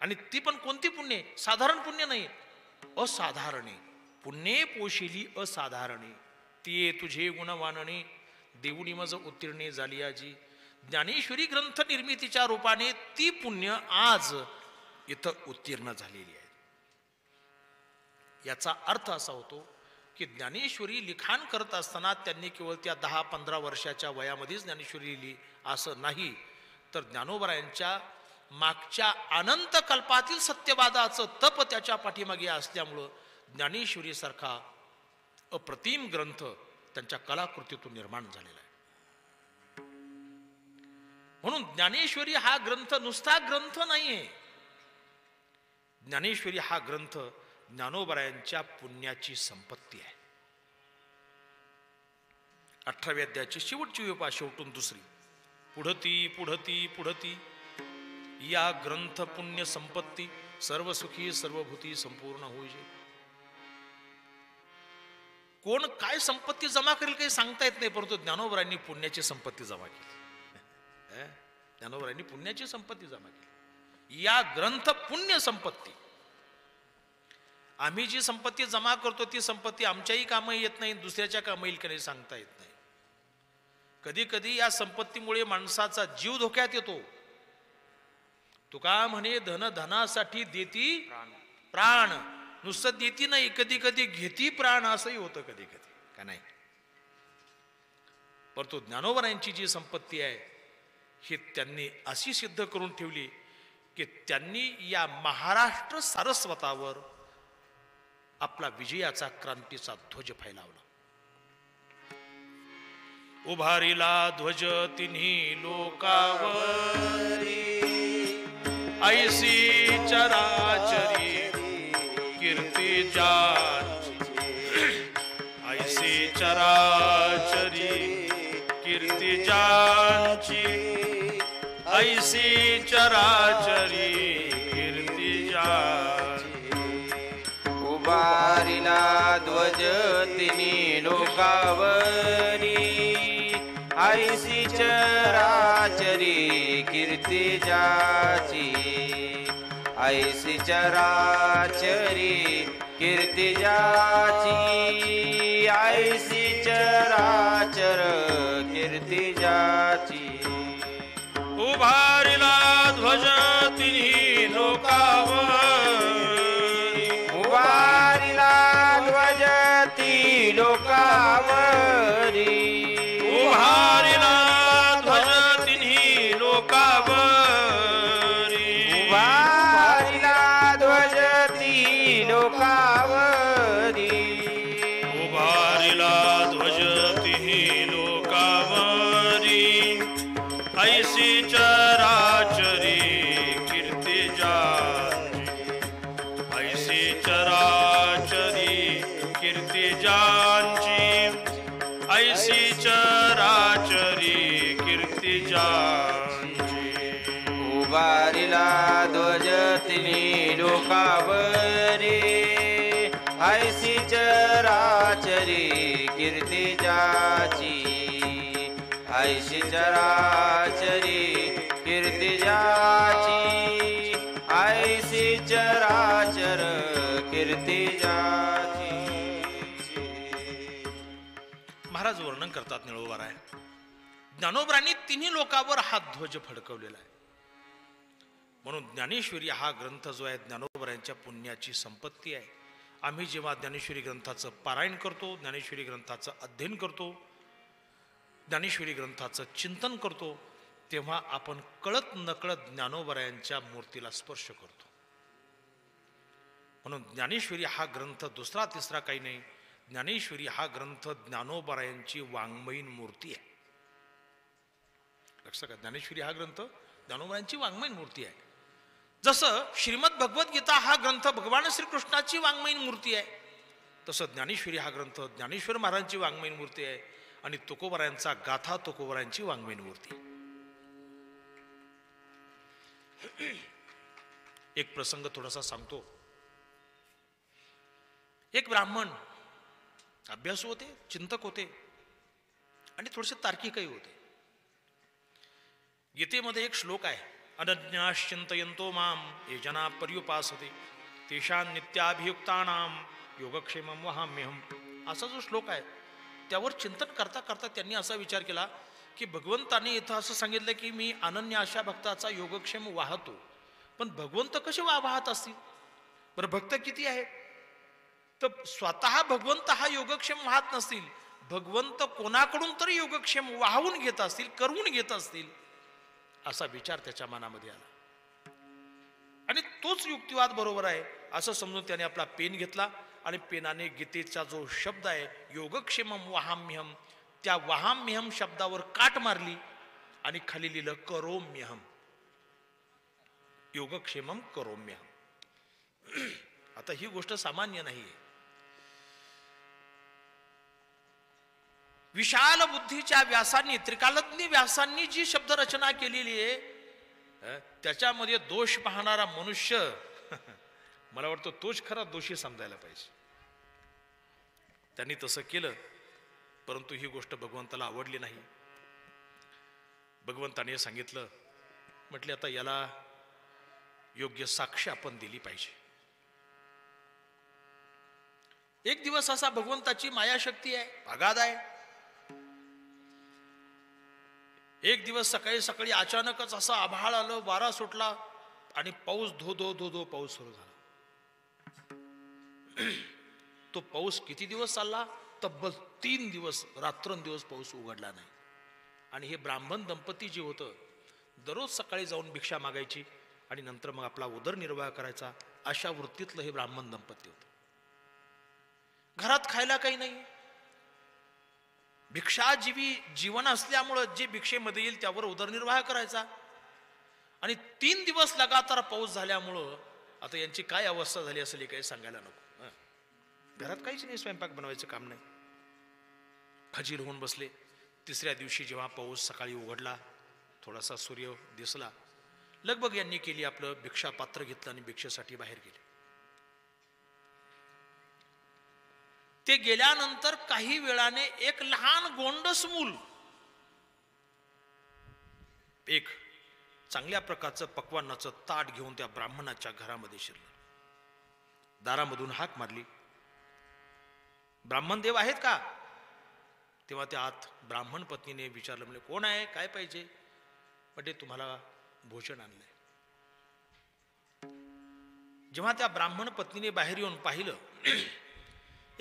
आणि ती पण कोणती पुण्य? साधारण पुण्य नाही, असाधारणे पुण्ये पोशिली असाधारणे. ती तुझे गुणवानणे देऊनी मज उत्तीर्णे झाली आजी. ज्ञानेश्वरी ग्रंथ निर्मितीच्या रूपाने ती पुण्य आज इथं उत्तीर्ण झालेली आहे. याचा अर्थ असा होतो की ज्ञानेश्वरी लिखाण करत असताना त्यांनी केवळ त्या 10-15 वर्षाच्या वयामध्येच ज्ञानेश्वरी लिहिली असं नाही, तर ज्ञानोबरायांच्या मागच्या अनंत कल्पातील सत्यवादाचं तप त्याच्या पाठीमागे असल्यामुळं ज्ञानेश्वरी सारखा अप्रतिम ग्रंथ त्यांच्या कलाकृतीतून निर्माण झालेला आहे. म्हणून ज्ञानेश्वरी हा ग्रंथ नुसता ग्रंथ नाहीये. ज्ञानेश्वरी हा ग्रंथ ज्ञानोबरायांच्या पुण्याची संपत्ती आहे. 18व्या अध्यायाची शेवटची वेपा, शेवटून दुसरी. पुढती पुढती पुढती या ग्रंथ पुण्य संपत्ती सर्व सुखी सर्वभूती संपूर्ण होईजे. कोण काय संपत्ती जमा करेल काही सांगता येत नाही, परंतु ज्ञानोबरायांनी पुण्याची संपत्ती जमा केली. ज्ञानोबरायांनी पुण्याची संपत्ती जमा केली. या ग्रंथ पुण्य संपत्ती. आम्ही जी संपत्ती जमा करतो ती संपत्ती आमच्याही कामं येत नाही, दुसऱ्याच्या कामं येईल की नाही सांगता येत नाही. कधी कधी या संपत्तीमुळे माणसाचा जीव धोक्यात येतो. तुका म्हणे धन धनासाठी देती प्राण, नुसतं देती नाही, कधी कधी घेती प्राण, असंही होतं कधी कधी, का नाही. परंतु ज्ञानोबरायांची जी संपत्ती आहे ही त्यांनी अशी सिद्ध करून ठेवली की त्यांनी या महाराष्ट्र सारस्वतावर आपला विजयाचा क्रांतीचा ध्वज फैलावला. उभारिला ध्वज तिन्ही लोकावरी, ऐसी चराचरी कीर्ती ज्यांची. ऐसी चराचरी कीर्ती ज्यांची, ऐसी चराचरी कीर्ती ज्यांची. उभारिला ध्वज तिन्ही लोकावरी, ऐसी चराचरी कीर्ती ज्याची. ऐसी चराचरी कीर्ती ज्याची, ऐसी चराचर कीर्ती ज्याची. उभारिला ध्वज तिन्ही लोकावरी, उभारिला ध्वज ती लोकावरी. उभारिला ध्वज तिन्ही लोकावरी. उभारिला ध्वज ती लोकावरी. उभारिला ध्वज तिन्ही लोकावरी, ऐसी चराचरी कीर्ती ज्यांची. ऐसी चराचरी कीर्ती ज्यांची, ऐसी चराचरी कीर्ती ज्यांची. उभारिला ध्वज तिन्ही लोकावरी, ऐसी चराचरी कीर्ती ज्याची. ऐसी चराचरी कीर्ती ज्याची, ऐसी चराचर कीर्ती ज्याची. महाराज वर्णन करतात निळोबाराय, ज्ञानोबरांनी तिन्ही लोकांवर हा ध्वज फडकवलेला आहे. म्हणून ज्ञानेश्वरी हा ग्रंथ जो आहे ज्ञानोबरांच्या पुण्याची संपत्ती आहे. आम्ही जेव्हा ज्ञानेश्वरी ग्रंथाचं पारायण करतो, ज्ञानेश्वरी ग्रंथाचं अध्ययन करतो, ज्ञानेश्वरी ग्रंथाचं चिंतन करतो, तेव्हा आपण कळत नकळत ज्ञानोबरायांच्या मूर्तीला स्पर्श करतो. म्हणून ज्ञानेश्वरी हा ग्रंथ दुसरा तिसरा काही नाही. ज्ञानेश्वरी हा ग्रंथ ज्ञानोबरायांची वाङ्मयीन मूर्ती आहे. लक्षात घ्या, ज्ञानेश्वरी हा ग्रंथ ज्ञानोबरायांची वाङ्मयीन मूर्ती आहे. जसं श्रीमद भगवद्गीता हा ग्रंथ भगवान श्रीकृष्णाची वाङ्मयीन मूर्ती आहे, तसं ज्ञानेश्वरी हा ग्रंथ ज्ञानेश्वर महाराजांची वाङ्मयीन मूर्ती आहे, आणि तुकोबरायांचा गाथा तुकोबरायांची वाङ्मयीन मूर्ती. एक प्रसंग थोडासा सांगतो. एक ब्राह्मण अभ्यासू होते, चिंतक होते आणि थोडेसे तार्किकही होते. गीतेमध्ये एक श्लोक आहे, अनन्याश्चिंतयन्तो माम ये जना पर्युपासते तेषां नित्याभियुक्तानां योगक्षेमं वहाम्यहम्. असा जो श्लोक आहे त्यावर चिंतन करता करता त्यांनी असा विचार केला की भगवंताने इथं असं सांगितलं की मी अनन्य अशा भक्ताचा योगक्षेम वाहतो, पण भगवंत कसे वाहत असतील बरं? भक्त किती आहेत? तर स्वतः भगवंत हा योगक्षेम वाहत नसतील, भगवंत कोणाकडून तरी योगक्षेम वाहून घेत असतील, करून घेत असतील, असा विचार त्याच्या मनामध्ये आला. आणि तोच युक्तिवाद बरोबर आहे असं समजून त्याने आपला पेन घेतला आणि पेनाने गीतेचा जो शब्द आहे योगक्षेमम वहाम्यहम, त्या वहाम्यहम शब्दावर काट मारली आणि खाली लिहिलं करोम्यहम, योगक्षेमम करोम्यहम. आता ही गोष्ट सामान्य नाही आहे. विशाल बुद्धीच्या व्यासांनी, त्रिकालज्ञ व्यासांनी जी शब्द रचना केलेली आहे त्याच्यामध्ये दोष पाहणारा मनुष्य मला वाटतं तोच खरा दोषी समजायला पाहिजे. त्यांनी तसं केलं, परंतु ही गोष्ट भगवंताला आवडली नाही. भगवंताने सांगितलं, म्हटले आता याला योग्य साक्ष आपण दिली पाहिजे. एक दिवस असा भगवंताची मायाशक्ती आहे, अगाध आहे. एक दिवस सकाळी सकाळी अचानकच असा आभाळ आलं, वारा सुटला आणि पाऊस धो धो धो धो पाऊस सुरू झाला. तो पाऊस किती दिवस चालला? तब्बल 3 दिवस रात्रंदिवस पाऊस उघडला नाही. आणि हे ब्राह्मण दंपती जे होतं दररोज सकाळी जाऊन भिक्षा मागायची आणि नंतर मग आपला उदरनिर्वाह करायचा, अशा वृत्तीतलं हे ब्राह्मण दंपती होतं. घरात खायला काही नाही, भिक्षाजीवी जीवन असल्यामुळं जे भिक्षेमध्ये येईल त्यावर उदरनिर्वाह करायचा. आणि 3 दिवस लगातार पाऊस झाल्यामुळं आता यांची काय अवस्था झाली असेल हे काही सांगायला नको. घरात काहीच नाही, स्वयंपाक बनवायचं काम नाही, खजील होऊन बसले. 3ऱ्या दिवशी जेव्हा पाऊस सकाळी उघडला, थोडासा सूर्य दिसला, लगबग यांनी केली, आपलं भिक्षा पात्र घेतलं आणि भिक्षेसाठी बाहेर गेले. ते गेल्यानंतर काही वेळाने एक लहान गोंडस मूल एक चांगल्या प्रकारचं पक्वान्नाचं ताट घेऊन त्या ब्राह्मणाच्या घरामध्ये शिरलं. दारामधून हाक मारली, ब्राह्मण देव आहेत का? तेव्हा त्या आत ब्राह्मण पत्नीने विचारलं, म्हणजे कोण आहे, काय पाहिजे? म्हणजे तुम्हाला भोजन आणलंय. जेव्हा त्या ब्राह्मण पत्नीने बाहेर येऊन पाहिलं,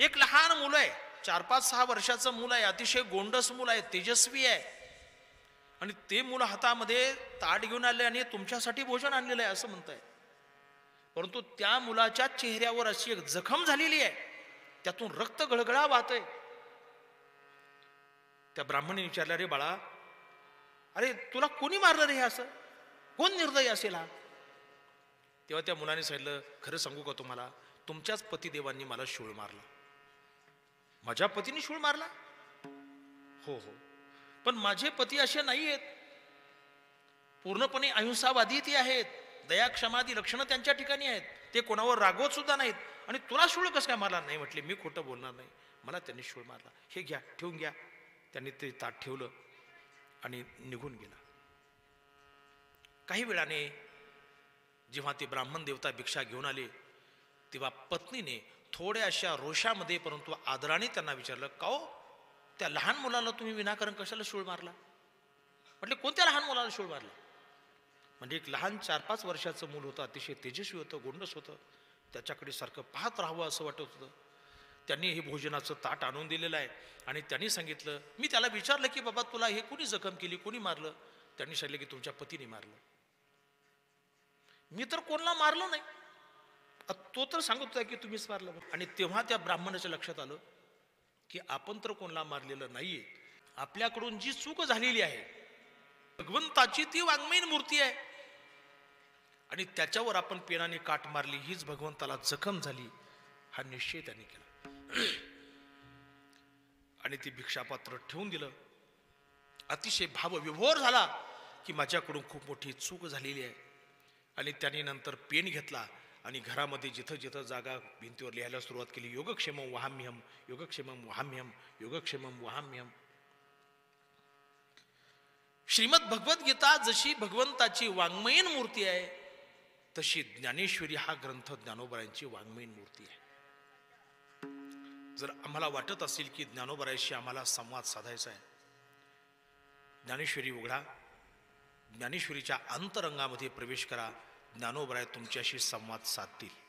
एक लहान मुलं आहे, 4-5-6 वर्षाचं मुलं आहे, अतिशय गोंडस मुलं आहे, तेजस्वी आहे. आणि ते मुलं हातामध्ये ताट घेऊन आले आणि तुमच्यासाठी भोजन आणलेलं आहे असं म्हणताय. परंतु त्या मुलाच्या चेहऱ्यावर अशी एक जखम झालेली आहे, त्यातून रक्त गळगळा वाहतोय. त्या ब्राह्मणाने विचारलं, रे बाळा, अरे तुला कोणी मारलं रे? असं कोण निर्दयी असेल हा? तेव्हा त्या मुलाने सांगितलं, खरं सांगू का तुम्हाला, तुमच्याच पतिदेवांनी मला शूळ मारला. माझ्या पतीने शूळ मारला? हो हो, पण माझे पती असे नाही आहेत, पूर्णपणे अहिंसावादी ते आहेत, दया क्षमादी लक्षणं त्यांच्या ठिकाणी आहेत, ते कोणावर रागवत सुद्धा नाहीत. आणि तुला शूळ कसं काय मारला? नाही म्हटले, मी खोटं बोलणार नाही, मला त्यांनी शूळ मारला. हे घ्या, ठेवून घ्या. त्यांनी ते ताट ठेवलं आणि निघून गेला. काही वेळाने जेव्हा ते ब्राह्मण देवता भिक्षा घेऊन आले, तेव्हा पत्नीने थोड्याशा रोषामध्ये परंतु आदराने त्यांना विचारलं, का हो, त्या लहान मुलाला तुम्ही विनाकारण कशाला शूळ मारला? म्हटले, कोणत्या लहान मुलाला शूळ मारला? म्हणजे एक लहान 4-5 वर्षाचं मूल होतं, अतिशय तेजस्वी होतं, गोंडस होतं, त्याच्याकडे सारखं पाहत राहावं असं वाटत होतं. त्यांनी हे भोजनाचं ताट आणून दिलेलं आहे आणि त्यांनी सांगितलं, मी त्याला विचारलं की बाबा तुला हे कोणी जखम केली, कोणी मारलं? त्यांनी सांगितलं की तुमच्या पतीने मारलं. मी तर कोणाला मारलं नाही, तो तर सांगत होता की तुम्हीच मारलं. आणि तेव्हा त्या ब्राह्मणाच्या लक्षात आलं की आपण तर कोणाला मारलेलं नाहीये, आपल्याकडून जी चूक झालेली आहे, भगवंताची ती वाङ्मयीन मूर्ती आहे आणि त्याच्यावर आपण पेनाने काट मारली, हीच भगवंताला जखम झाली, हा निश्चय त्यांनी केला. आणि ती भिक्षापात्र ठेवून दिलं. अतिशय भावविभोर झाला की माझ्याकडून खूप मोठी चूक झालेली आहे आणि त्यांनी नंतर पेन घेतला आणि घरामध्ये जिथं जिथं जागा भिंतीवर लिहायला सुरुवात केली, योगक्षेमम वहाम्यहम, योगक्षेमम वहाम्यहम, योगक्षेमम वहाम्यहम. श्रीमद भगवद्गीता जशी भगवंताची वाङ्मयीन मूर्ती आहे, तशी ज्ञानेश्वरी हा ग्रंथ ज्ञानोबरायांची वाङ्मयीन मूर्ती आहे. जर आम्हाला वाटत असेल की ज्ञानोबरायांशी आम्हाला संवाद साधायचा आहे, ज्ञानेश्वरी उघडा, ज्ञानेश्वरीच्या अंतरंगामध्ये प्रवेश करा, ज्ञानोबराय तुमच्याशी संवाद साधतील.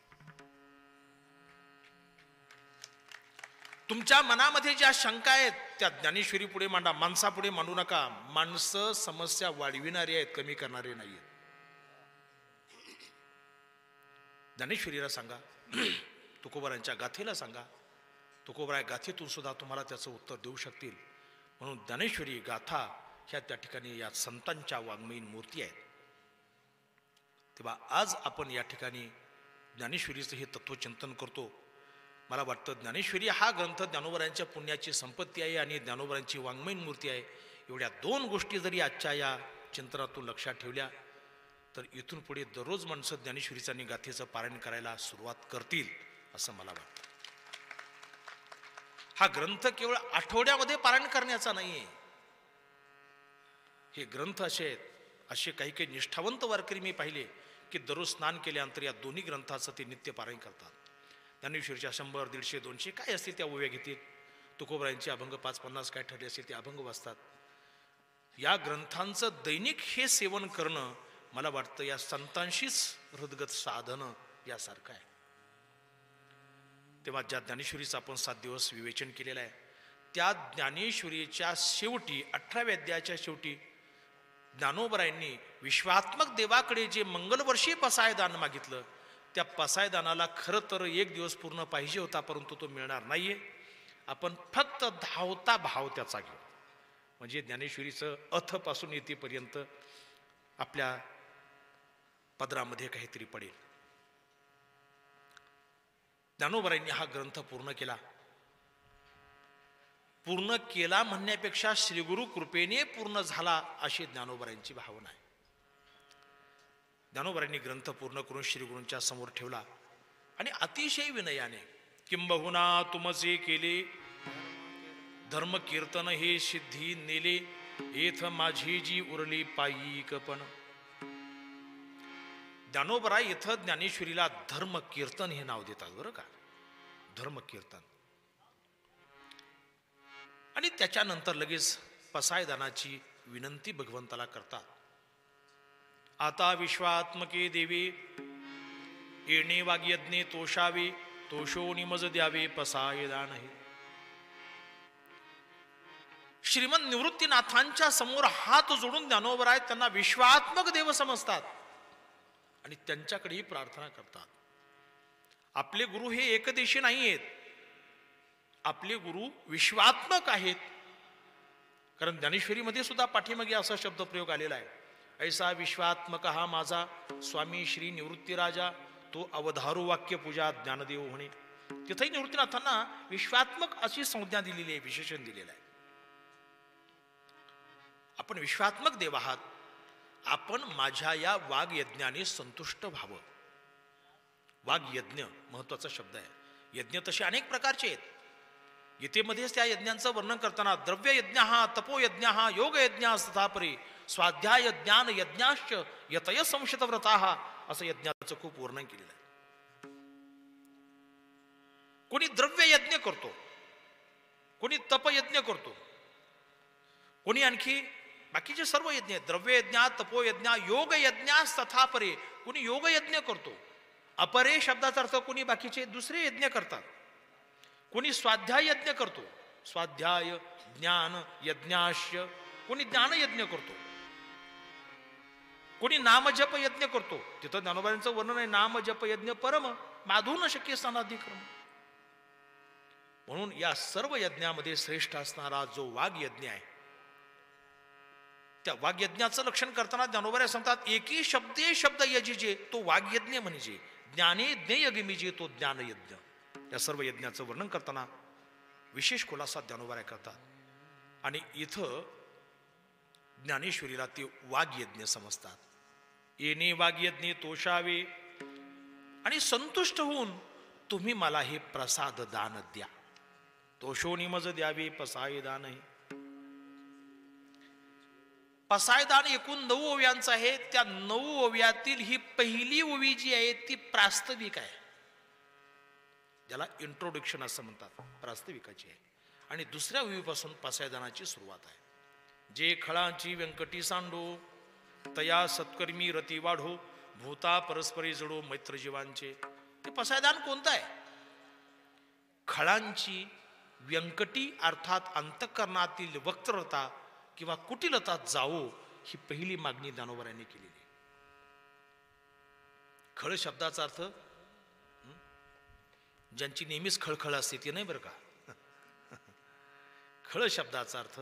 तुमच्या मनामध्ये ज्या शंका आहेत त्या ज्ञानेश्वरी पुढे मांडा, माणसापुढे मांडू नका. माणसं समस्या वाढविणारी आहेत, कमी करणारे नाही आहेत. ज्ञानेश्वरीला सांगा, तुकोबारांच्या गाथेला सांगा, तुकोबाराय गाथेतून सुद्धा तुम्हाला त्याचं उत्तर देऊ शकतील. म्हणून ज्ञानेश्वरी गाथा ह्या त्या ठिकाणी या संतांच्या वाङ्मयीन मूर्ती आहेत. तेव्हा आज आपण या ठिकाणी ज्ञानेश्वरीचं हे तत्वचिंतन करतो. मला वाटतं ज्ञानेश्वरी हा ग्रंथ ज्ञानोबरायांच्या पुण्याची संपत्ती आहे आणि ज्ञानोबरायांची वाङ्मयीन मूर्ती आहे. एवढ्या दोन गोष्टी जरी आजच्या या चिंतनातून लक्षात ठेवल्या तर इथून पुढे दररोज माणसं ज्ञानेश्वरीचं आणि गाथेचं पारायण करायला सुरुवात करतील असं मला वाटतं. हा ग्रंथ केवळ आठवड्यामध्ये पारायण करण्याचा नाहीये. हे ग्रंथ असे काही काही निष्ठावंत वारकरी मी पाहिले की दररोज स्नान केल्यानंतर या दोन्ही ग्रंथाचं ते नित्य पारायण करतात. ज्ञानेश्वरीच्या 100, 150, 200 काय असतील त्या ओव्या घेतील. तुकोबारायांचे अभंग 5-50 काय ठरले असेल ते अभंग वाचतात. या ग्रंथांचं दैनिक हे सेवन करणं मला वाटतं या संतांशीच हृदगत साधनं यासारखं आहे. तेव्हा ज्या ज्ञानेश्वरीचं आपण 7 दिवस विवेचन केलेलं आहे, त्या ज्ञानेश्वरीच्या शेवटी 18व्या अध्यायाच्या शेवटी ज्ञानोबरायांनी विश्वात्मक देवाकडे जे मंगलवर्षी पसायदान मागितलं, त्या पसायदानाला खरं तर 1 दिवस पूर्ण पाहिजे होता, परंतु तो मिळणार नाहीये. आपण फक्त धावता भाव त्याचा घेऊ, म्हणजे ज्ञानेश्वरीचं अथपासून येतेपर्यंत आपल्या पदरामध्ये काहीतरी पडेल. ज्ञानोबरायांनी हा ग्रंथ पूर्ण केला. पूर्ण केला म्हणण्यापेक्षा श्रीगुरु कृपेने पूर्ण झाला अशी ज्ञानोबरायांची भावना आहे. ज्ञानोबरायांनी ग्रंथ पूर्ण करून श्रीगुरूंच्या समोर ठेवला आणि अतिशय विनयाने, किंबहुना तुमचे केले धर्म कीर्तन हे सिद्धी नेले, येथ माझी जी उरली पायी पण. ज्ञानोबराय इथं ज्ञानेश्वरीला धर्म कीर्तन हे नाव देतात बरं का, धर्म कीर्तन. आणि त्याच्यानंतर लगेच पसायदानाची विनंती भगवंताला करतात. आता विश्वात्मके देवी येणे वाग्यज्ञे तोषावे, तोषो निमज द्यावे पसायदान हे. श्रीमद निवृत्तीनाथांच्या समोर हात जोडून ज्ञानोबराय त्यांना विश्वात्मक देव समजतात आणि त्यांच्याकडेही प्रार्थना करतात. आपले गुरु हे एकदेशी नाही आहेत, आपले गुरु विश्वात्मक आहेत. कारण ज्ञानेश्वरीमध्ये सुद्धा पाठीमागे असा शब्दप्रयोग आलेला आहे, ऐसा विश्वात्मक हा माझा स्वामी श्री निवृत्तीराजा, तो अवधारू वाक्य पूजा ज्ञानदेव म्हणे. तिथेही निवृत्तीनाथांना विश्वात्मक अशी संज्ञा दिलेली आहे, विशेषण दिलेलं आहे. आपण विश्वात्मक देव आहात, आपण माझ्या या वाग्यज्ञाने संतुष्ट व्हावं. वाग्यज्ञ महत्वाचा शब्द आहे. यज्ञ तसे अनेक प्रकारचे आहेत. गीतेमध्येच त्या यज्ञांचं वर्णन करताना द्रव्य यज्ञ हा, तपोयज्ञ हा, योग यज्ञ तथा परे, स्वाध्याय ज्ञान यज्ञाश्च यतय संशित व्रता, असं यज्ञाचं खूप वर्णन केलेलं आहे. कोणी द्रव्य यज्ञ करतो, कोणी तपयज्ञ करतो, कोणी आणखी बाकीचे सर्व यज्ञ, द्रव्य यज्ञ, तपोयज्ञ, योग यज्ञ तथा परे, कोणी योग यज्ञ करतो. अपरे शब्दाचा अर्थ कोणी बाकीचे दुसरे यज्ञ करतात. कोणी स्वाध्याय यज्ञ करतो, स्वाध्याय ज्ञान यज्ञाश्य, कोणी ज्ञान यज्ञ करतो, कोणी नामजप यज्ञ करतो. तिथं ज्ञानोबांचं वर्णन आहे, नामजप यज्ञ परम माधू न शक्य सनाधिक्रम. म्हणून या सर्व यज्ञामध्ये श्रेष्ठ असणारा जो वाग्यज्ञ आहे, त्या वाग्यज्ञाचं लक्षण करताना ज्ञानोबा सांगतात, एकी शब्दे शब्द यजिजे, तो वाग्यज्ञ म्हणजे ज्ञाने ज्ञेय गिमिजे, तो ज्ञानयज्ञ. या सर्व यज्ञाचं वर्णन करताना विशेष खुलासा ज्ञानोबा करतात. आणि इथं ज्ञानेश्वरीला ते वाग्यज्ञ समजतात. येणे वाग्यज्ञे तोषावे, आणि संतुष्ट होऊन तुम्ही मला हे प्रसाद दान द्या. तोषोनी मज द्यावे पसाय दान. पसायदान एकूण 9 ओव्यांचं आहे. त्या 9 ओव्यातील ही पहिली ओवी जी आहे ती प्रास्ताविक आहे, ज्याला इंट्रोडक्शन असं म्हणतात, प्रास्ताविकाची आहे. आणि दुसऱ्या ओवीपासून पसायदानाची सुरुवात आहे. जे खळांची व्यंकटी सांडो, तया सत्कर्मी रती वाढो, भूता परस्परी जडो मैत्र जीवांचे. ते पसायदान कोणतं आहे? खळांची व्यंकटी अर्थात अंतःकरणातील वक्त्रता किंवा कुटिलता जावो, ही पहिली मागणी ज्ञानोबरांनी केलेली. खळ शब्दाचा अर्थ ज्यांची नेहमीच खळखळ असते ती नाही बरं का. खळ शब्दाचा अर्थ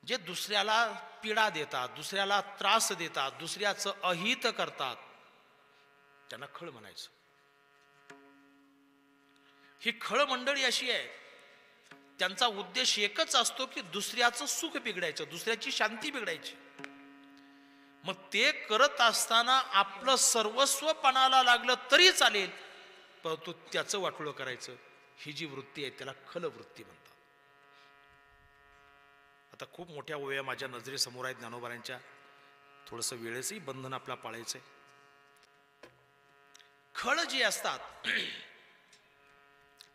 जे दुसऱ्याला पीडा देतात, दुसऱ्याला त्रास देतात, दुसऱ्याचं अहित करतात, त्यांना खळ म्हणायचं. ही खळ मंडळी अशी आहे, त्यांचा उद्देश एकच असतो की दुसऱ्याचं सुख बिघडायचं, दुसऱ्याची शांती बिघडायची. मग ते करत असताना आपलं सर्वस्व पणाला लागलं तरी चालेल, परंतु त्याचं वाटोळं करायचं, ही जी वृत्ती आहे त्याला खल वृत्ती म्हणतात. आता खूप मोठ्या ओव्या माझ्या नजरेसमोर आहेत ज्ञानोबांच्या, थोडंसं वेळेचंही बंधन आपला पाळायचंय. खळ जे असतात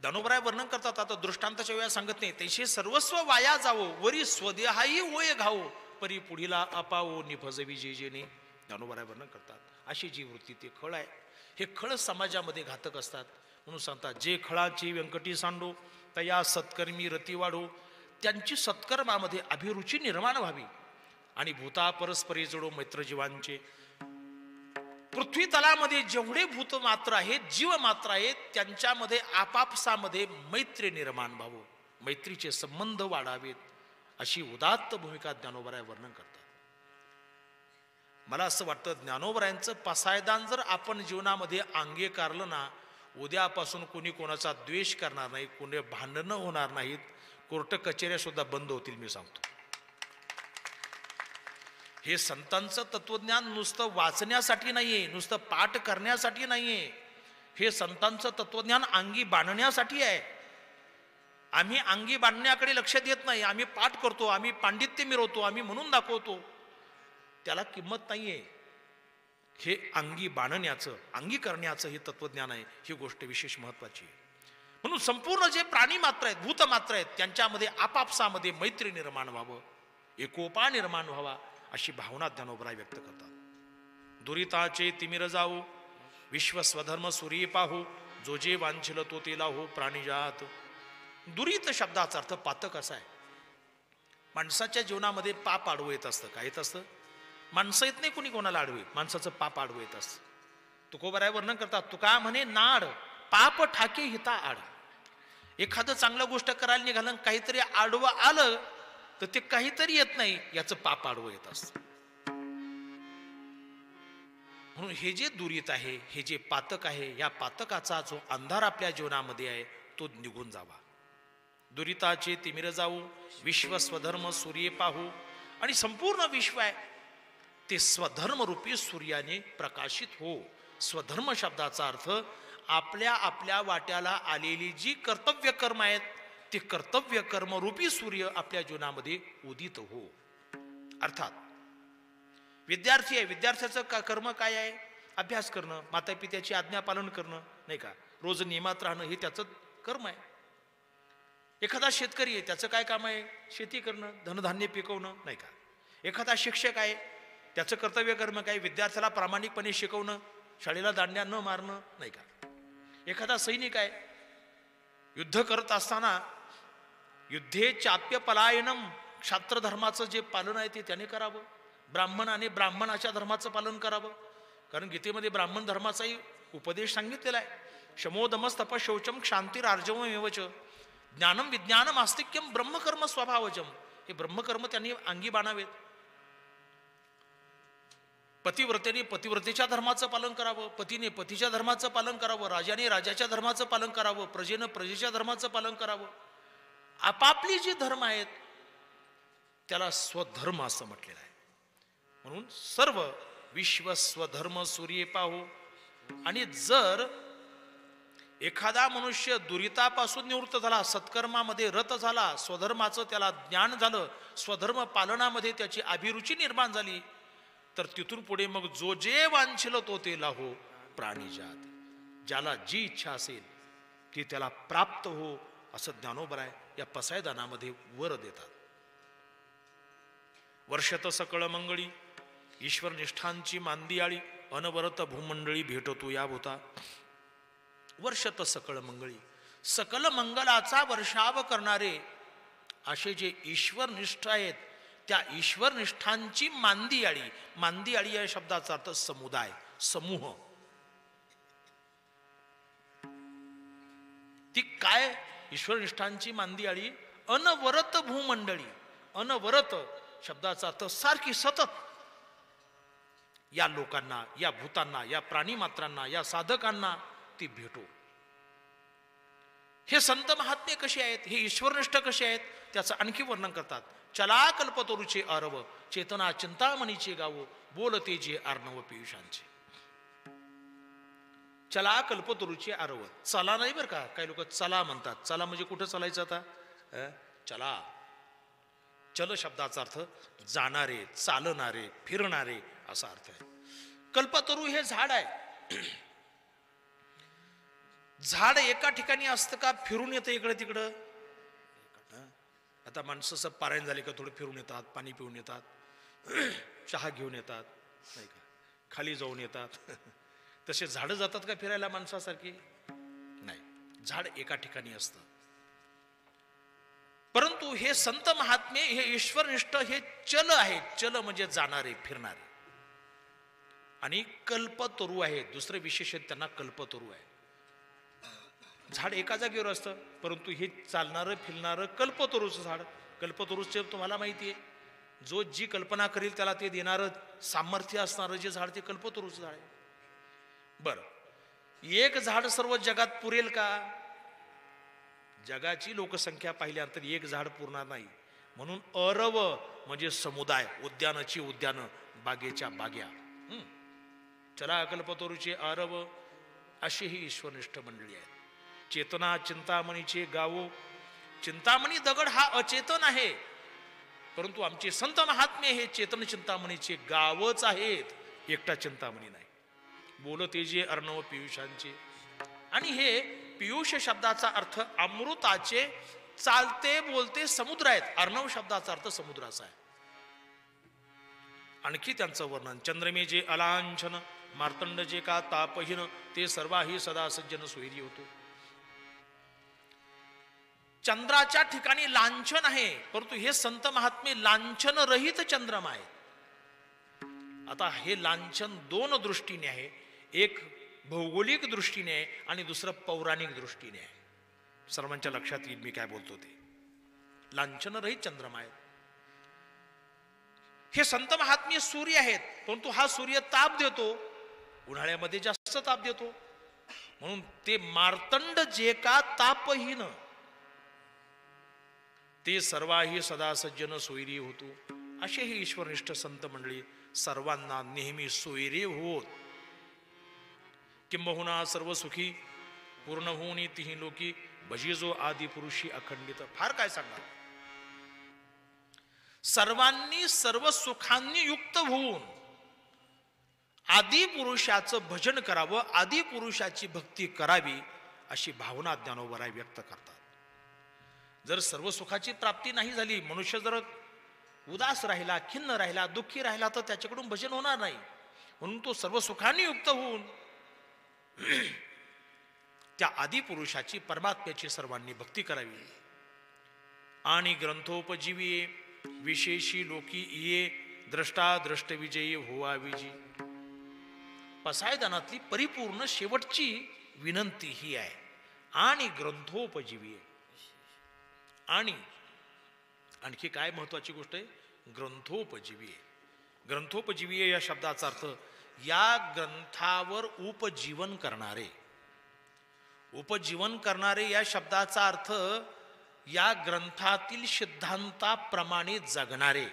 ज्ञानोबराय वर्णन करतात. आता दृष्टांताच्या वेळा सांगत नाही. तैसे सर्वस्व वाया जावो, वरी स्वदेहाही होय घावो, परी पुढीला अपावो निफजवी जे जेने. ज्ञानोबराय वर्णन करतात. अशी जी वृत्ती ते खळ आहे, हे खळ समाजामध्ये घातक असतात. म्हणून सांगतात जे खळाची व्यंकटी सांडो, तया सत्कर्मी रती वाढो, त्यांची सत्कर्मामध्ये अभिरुची निर्माण व्हावी. आणि भूता परस्परी जडो मैत्र जीवांचे. पृथ्वी तलामध्ये जेवढे भूत मात्र आहेत, जीव मात्र आहेत, त्यांच्यामध्ये आपापसामध्ये मैत्री निर्माण व्हावं, मैत्रीचे संबंध वाढावेत, अशी उदात्त भूमिका ज्ञानोबराय वर्णन करतात. मला असं वाटतं ज्ञानोबरायांचं पसायदान जर आपण जीवनामध्ये अंगीकारलं ना, उद्यापासून कोणी कोणाचा द्वेष करणार नाही, कोणी भांडणं होणार नाहीत, कोर्ट कचेऱ्या सुद्धा बंद होतील. मी सांगतो, हे संतांचं तत्वज्ञान नुसतं वाचण्यासाठी नाहीये, नुसतं पाठ करण्यासाठी नाहीये. हे संतांचं तत्वज्ञान अंगी बांधण्यासाठी आहे. आम्ही अंगी बांधण्याकडे लक्ष देत नाही. आम्ही पाठ करतो, आम्ही पांडित्य मिरवतो, आम्ही म्हणून दाखवतो, त्याला किंमत नाहीये. हे अंगी बांधण्याचं, अंगी करण्याचं हे तत्वज्ञान आहे. ही गोष्ट विशेष महत्वाची आहे. म्हणून संपूर्ण जे प्राणी मात्र आहेत, भूत मात्र आहेत, त्यांच्यामध्ये आपापसामध्ये मैत्री निर्माण व्हावं, एकोपा निर्माण व्हावा, अशी भावना ज्ञानोबराय व्यक्त करतात. दुरिताचे तिमिर जाऊ, विश्व स्वधर्म सूर्य पाहू, जो जे वांछिल तो तेला हो प्राणीजात. दुरित शब्दाचा अर्थ पातक असा आहे. माणसाच्या जीवनामध्ये पाप आडवं येत असतं. काय येत असतं? माणसं येत नाही कोणी कोणाला आडवे, माणसाचं पाप आडवं येत असतं. तुकोबराय वर्णन करतात. तुका म्हणे नाड पाप ठाके हिता आड. एखादं चांगलं गोष्ट करायला निघालं, काहीतरी आडवं आलं तर ते काहीतरी येत नाही, याचं पाप आडवं येत असतं. म्हणून हे जे दुरित आहे, हे जे पातक आहे, या पातकाचा जो अंधार आपल्या जीवनामध्ये आहे तो निघून जावा. दुरिताचे तिमिर जाऊ, विश्व स्वधर्म सूर्य पाहू. आणि संपूर्ण विश्व आहे ते स्वधर्मरूपी सूर्याने प्रकाशित हो. स्वधर्म शब्दाचा अर्थ आपल्या आपल्या वाट्याला आलेली जी कर्तव्य कर्म आहेत, ते कर्तव्य कर्मरूपी सूर्य आपल्या जीवनामध्ये उदित हो. अर्थात विद्यार्थी आहे, विद्यार्थ्याचं कर्म काय आहे? अभ्यास करणं, माता पित्याची आज्ञा पालन करणं, नाही का, रोज नियमात राहणं, हे त्याचं कर्म आहे. एखादा शेतकरी आहे, त्याचं काय काम आहे? शेती करणं, धनधान्य पिकवणं, नाही का. एखादा शिक्षक आहे, त्याचं कर्तव्य कर्म काय? विद्यार्थ्याला प्रामाणिकपणे शिकवणं, शाळेला दांड्या न मारणं, नाही का. एखादा सैनिक आहे, युद्ध करत असताना युद्धे चाप्य पलायनम, क्षात्र धर्माचं जे पालन आहे ते त्याने करावं. ब्राह्मणाने ब्राह्मणाच्या धर्माचं पालन करावं, कारण गीतेमध्ये ब्राह्मण धर्माचाही उपदेश सांगितलेला आहे. शमोदमस्तप शौचम क्षांतिरार्जवम एवच ज्ञानम विज्ञानम आस्तिक्यम ब्रह्मकर्म स्वभावजम. हे ब्रह्मकर्म त्यांनी अंगी बाणावेत. पतिव्रतेने पतिव्रतेच्या धर्माचं पालन करावं, पतीने पतीच्या धर्माचं पालन करावं, राजाने राजाच्या धर्माचं पालन करावं, प्रजेनं प्रजेच्या धर्माचं पालन करावं. आपापली जी धर्म आहेत त्याला स्वधर्म असं म्हटलेलं आहे. म्हणून सर्व विश्व स्वधर्म सूर्ये पाहो. आणि जर एखादा मनुष्य दुरितापासून निवृत्त झाला, सत्कर्मामध्ये रत झाला, स्वधर्माचं त्याला ज्ञान झालं, स्वधर्म पालनामध्ये त्याची अभिरुची निर्माण झाली, तर तिथून पुढे मग जो जे वांछिल तो ते लाहो प्राणीजात. ज्याला जी इच्छा असेल ती त्याला प्राप्त हो, असं ज्ञानोबराय या पसायदानामध्ये वर देतात. वर्षत सकळ मंगळी ईश्वर निष्ठांची मांदियाळी, अनवरत भूमंडळी भेटतो या भूता. वर्षत सकळ मंगळी, सकल मंगलाचा वर्षाव करणारे असे जे ईश्वर निष्ठ आहेत, त्या ईश्वर निष्ठांची मांदियाळी. मांदियाळी या शब्दाचा अर्थ समुदाय, समूह. ती काय ईश्वर निष्ठांची मांदियाळी? अनवरत भूमंडळी. अनवरत शब्दाचा अर्थ सारखी, सतत या लोकांना, या भूतांना, या प्राणीमात्रांना, या साधकांना ती भेटो. हे संत महात्मे कसे आहेत, हे ईश्वरनिष्ठ कसे आहेत, त्याचं आणखी वर्णन करतात. चला कल्पतरुचे आरव, चेतना चिंतामणीचे गावो, बोलते जे अर्णव पियुषांचे. चला कल्पतरुचे आरव, चला नाही बरं का, काही लोक चला म्हणतात. चला म्हणजे कुठं चालायचं आता? चला. चल शब्दाचा अर्थ जाणारे, चालणारे, फिरणारे असा अर्थ आहे. कल्पतरू हे झाड आहे. झाड एका ठिकाणी असतं का फिरून येतं इकडे तिकडं? आता माणसं सब पारायण झाले का थोडं फिरून येतात, पाणी पिऊन येतात, चहा घेऊन येतात, नाही का, खाली जाऊन येतात. तसे झाडं जातात का फिरायला माणसासारखी? नाही, झाड एका ठिकाणी असतं. परंतु हे संत महात्मे, हे ईश्वरनिष्ठ, हे चल आहेत. चल म्हणजे जाणारे, फिरणारे. आणि कल्पतरू आहे, दुसरं विशेष त्यांना कल्पतरू आहे. झाड एका जागेवर असतं, परंतु हे चालणारं फिरणारं कल्पतरूचं झाड. कल्पतरूचे तुम्हाला माहिती आहे, जो जी कल्पना करेल त्याला ते देणारं सामर्थ्य असणारं जे झाड ते कल्पतरूचं झाड आहे. बरं, एक झाड सर्व जगात पुरेल का? जगाची लोकसंख्या पाहिल्यानंतर एक झाड पुरणार नाही. म्हणून अरव म्हणजे समुदाय, उद्यानाची उद्यानं, बागेच्या बाग्या. चला कल्पतरूचे आरव, अशी ही ईश्वरनिष्ठ मंडळी आहेत. चेतना चिंतामणीचे गावो. चिंतामणी दगड हा अचेतन आहे, परंतु आमचे संत महात्मे हे चेतन चिंतामणीचे गावच आहेत, एकटा चिंतामणी नाही. बोलते जे अर्णव पियुषांचे. आणि हे पियुष शब्दाचा अर्थ अमृताचे चालते बोलते समुद्र आहेत. अर्णव शब्दाचा अर्थ समुद्राचा आहे. आणखी त्यांचं वर्णन. चंद्रमे जे अलांछन, मार्तंड जे का तापहीन, ते सर्वाही सदा सज्जन सोयरी होतो. चंद्राच्या ठिकाणी लांछन आहे, परंतु हे संत महात्मे लांछन रहित चंद्रमा आहे. आता हे लांछन दोन दृष्टीने आहे. एक भौगोलिक दृष्टीने आहे आणि दुसरं पौराणिक दृष्टीने आहे. सर्वांच्या लक्षात येईल मी काय बोलतो ते. लांछन रहित चंद्रमा आहे. हे संत महात्मे सूर्य आहेत, परंतु हा सूर्य ताप देतो, उन्हाळ्यामध्ये जास्त ताप देतो, म्हणून ते मार्तंड जे का तापहीन, ते सर्वाही सदा सज्जन सोयरी होतो. असे हे ईश्वरनिष्ठ संत मंडळी सर्वांना नेहमी सोयरे होत. किंबहुना सर्व सुखी पूर्ण होऊन तिही लोकी, भजिजो आदि पुरुषी अखंडित. फार काय सांगणार. सर्वांनी सर्व सुखांनी युक्त होऊन आदि पुरुषाचं भजन करावं, आदि पुरुषाची भक्ती करावी, अशी भावना ज्ञानोबराय व्यक्त करतात. जर सर्व सुखाची प्राप्ती नाही झाली, मनुष्य जर उदास राहिला, खिन्न राहिला, दुःखी राहिला, तर त्याच्याकडून भजन होणार नाही. म्हणून तो सर्व सुखांनी युक्त होऊन त्या आदिपुरुषाची, परमात्म्याची सर्वांनी भक्ती करावी. आणि ग्रंथोपजीवी विशेषी लोकी ये, द्रष्टा द्रष्ट विजयी होवा विजी. पसायदानातली परिपूर्ण शेवटची विनंती ही आहे. आणि ग्रंथोपजीवी. आणि आणखी काय महत्वाची गोष्ट आहे? ग्रंथोपजीवी. ग्रंथोपजीवी या शब्दाचा अर्थ या ग्रंथावर उपजीवन करणारे. उपजीवन करणारे या शब्दाचा अर्थ या ग्रंथातील सिद्धांताप्रमाणे जगणारे.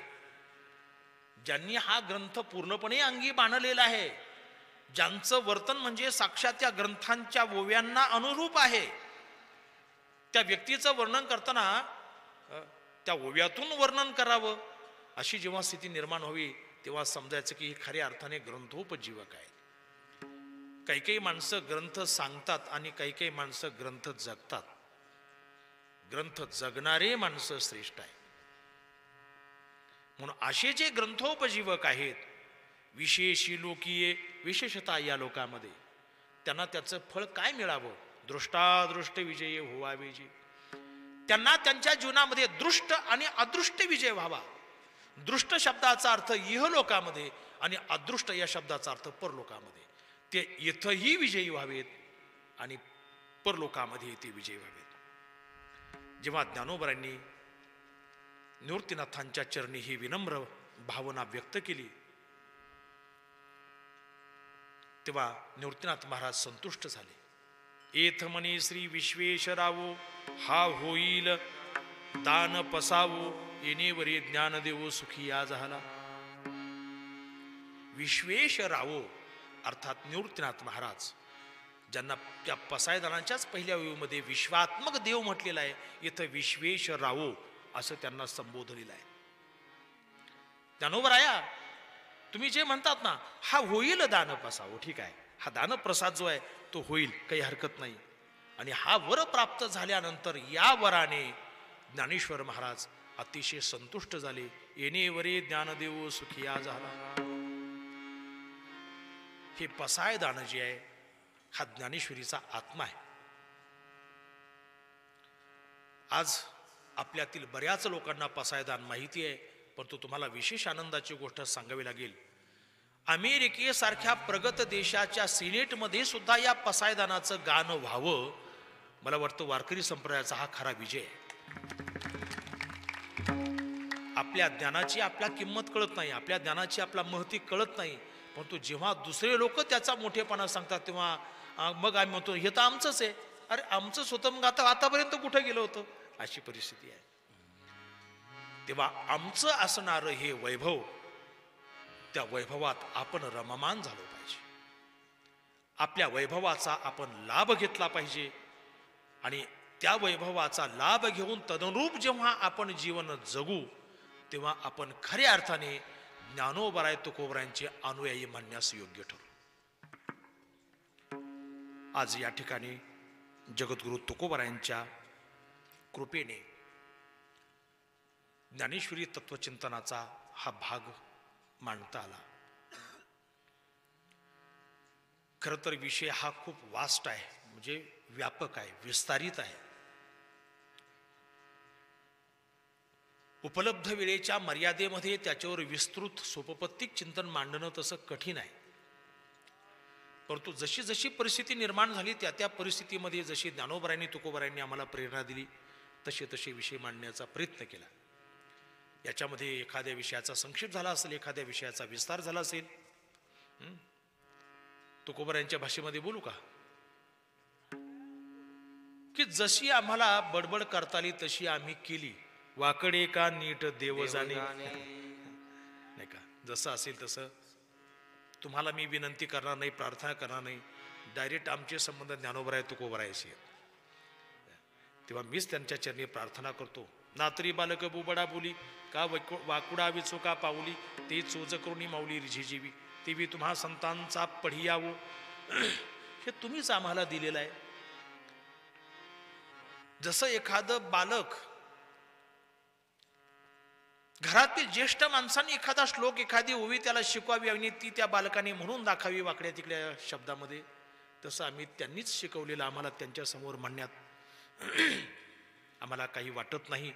ज्यांनी हा ग्रंथ पूर्णपणे अंगी बाणलेला आहे, ज्यांचं वर्तन म्हणजे साक्षात त्या ग्रंथांच्या ओव्यांना अनुरूप आहे, त्या व्यक्तीचं वर्णन करताना त्या ओव्यातून वर्णन करावं, अशी जेव्हा स्थिती निर्माण व्हावी तेव्हा समजायचं की हे खऱ्या अर्थाने ग्रंथोपजीवक आहे. काही काही माणसं ग्रंथ सांगतात आणि काही काही माणसं ग्रंथ जगतात. ग्रंथ जगणारे माणसं श्रेष्ठ आहे. म्हणून असे जे ग्रंथोपजीवक आहेत, विशेषी लोकीय विशेषता या लोकांमध्ये, त्यांना त्याचं फळ काय मिळावं? दृष्टादृष्ट विजय व्हावे जे. त्यांना त्यांच्या जीवनामध्ये दृष्ट आणि अदृष्ट विजय व्हावा. दृष्ट शब्दाचा अर्थ इहलोकामध्ये आणि अदृष्ट या शब्दाचा अर्थ परलोकामध्ये. ते इथंही विजयी व्हावेत आणि परलोकामध्ये ते विजयी व्हावेत. जेव्हा ज्ञानोबरांनी निवृत्तीनाथांच्या चरणी ही विनम्र भावना व्यक्त केली, तेव्हा निवृत्तीनाथ महाराज संतुष्ट झाले. एथ म्हणे श्री विश्वेश्वरावो, हा होईल दान पसावो, येणेवरी ज्ञान देवो सुखी या झाला. विश्वेश्वरावो अर्थात निवृत्तीनाथ महाराज, ज्यांना त्या पसायदानाच्याच पहिल्या वेळीमध्ये विश्वात्मक देव म्हटलेला आहे, इथं विश्वेश्वरावो असं त्यांना संबोधलेलं आहे. ज्ञानोबराया, तुम्ही जे म्हणतात ना, हा होईल दान पसावो, ठीक आहे, हा दानप्रसाद जो आहे तो होईल, काही हरकत नाही. आणि हा वर प्राप्त झाल्यानंतर या वराने ज्ञानेश्वर महाराज अतिशय संतुष्ट झाले. येणेवरे ज्ञानदेव सुखिया झाला. हे पसाय दान जे आहे हा ज्ञानेश्वरीचा आत्मा आहे. आज आपल्यातील बऱ्याच लोकांना पसायदान माहिती आहे, परंतु तुम्हाला विशेष आनंदाची गोष्ट सांगावी लागेल. अमेरिकेसारख्या प्रगत देशाच्या सिनेटमध्ये सुद्धा या पसायदानाचं गाणं व्हावं, मला वाटतं वारकरी संप्रदायाचा हा खरा विजय आहे. आपल्या ज्ञानाची आपल्या किंमत कळत नाही, आपल्या ज्ञानाची आपला महती कळत नाही, परंतु जेव्हा दुसरे लोक त्याचा मोठेपणा सांगतात तेव्हा मग आम्ही म्हणतो हे तर आमचंच आहे. अरे आमचंच होतं, मग आतापर्यंत कुठं गेलं होतं, अशी परिस्थिती आहे. तेव्हा आमचं असणारं हे वैभव, त्या वैभवात आपण रममान झालो पाहिजे. आपल्या वैभवाचा आपण लाभ घेतला पाहिजे आणि त्या वैभवाचा लाभ घेऊन तदनुरूप जेव्हा आपण जीवन जगू तेव्हा आपण खऱ्या अर्थाने ज्ञानोबराय तुकोबरायांचे अनुयायी म्हणण्यास योग्य ठरू. आज या ठिकाणी जगद्गुरु तुकोबरायांच्या कृपेने ज्ञानेश्वरी तत्वचिंतनाचा हा भाग मांडता आला. खरं तर विषय हा खूप वास्ट आहे, म्हणजे व्यापक आहे, विस्तारित आहे. उपलब्ध वेळेच्या मर्यादेमध्ये त्याच्यावर विस्तृत सोपपत्तिक चिंतन मांडणं तसं कठीण आहे. परंतु जशी जशी परिस्थिती निर्माण झाली त्या त्या परिस्थितीमध्ये जशी ज्ञानोबरायांनी तुकोबरायांनी आम्हाला प्रेरणा दिली तसे तसे विषय मांडण्याचा प्रयत्न केला. याच्यामध्ये एखाद्या विषयाचा संक्षेप झाला असेल, एखाद्या विषयाचा विस्तार झाला असेल. तुकोबरायांच्या भाषेमध्ये बोलू का, की जशी आम्हाला बडबड करता आली तशी आम्ही केली, वाकडे का नीट देव जाणे, नाही का. जसं असेल तसं तुम्हाला मी विनंती करणार नाही, प्रार्थना करणार नाही, डायरेक्ट आमचे संबंध ज्ञानोबराय तुकोबरायाशी आहेत. तेव्हा मीच त्यांच्या चरणी प्रार्थना करतो. नातरी बालक बुबडा बोली का वाकुडा विचो का पाऊली, ते चोज करुणी माऊली रिझिजीवी, तेवी तुम्हा संतांचा पढियावो. हे तुम्हीच आम्हाला दिलेलं आहे. जसं एखादं बालक, घरातील ज्येष्ठ माणसांनी एखादा श्लोक, एखादी ओवी त्याला शिकवावी आणि ती त्या बालकाने म्हणून दाखावी वाकड्या तिकड्या शब्दामध्ये, तसं आम्ही त्यांनीच शिकवलेलं आम्हाला त्यांच्या समोर म्हणण्यात आम्हाला काही वाटत नाही.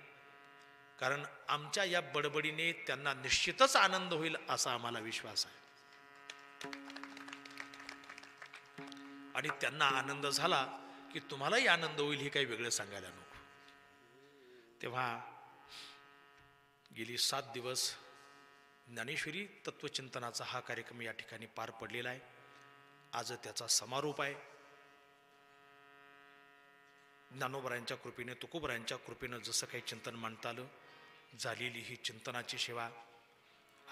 कारण आमच्या या बडबडीने त्यांना निश्चितच आनंद होईल असा आम्हाला विश्वास आहे. आणि त्यांना आनंद झाला की तुम्हालाही आनंद होईल हे काही वेगळं सांगायला नको. तेव्हा गेली 7 दिवस ज्ञानेश्वरी तत्वचिंतनाचा हा कार्यक्रम या ठिकाणी पार पडलेला आहे. आज त्याचा समारोप आहे. ज्ञानोबरायांच्या कृपेने तुकोबरायांच्या कृपेनं जसं काही चिंतन मांडता आलं, झालेली ही चिंतनाची सेवा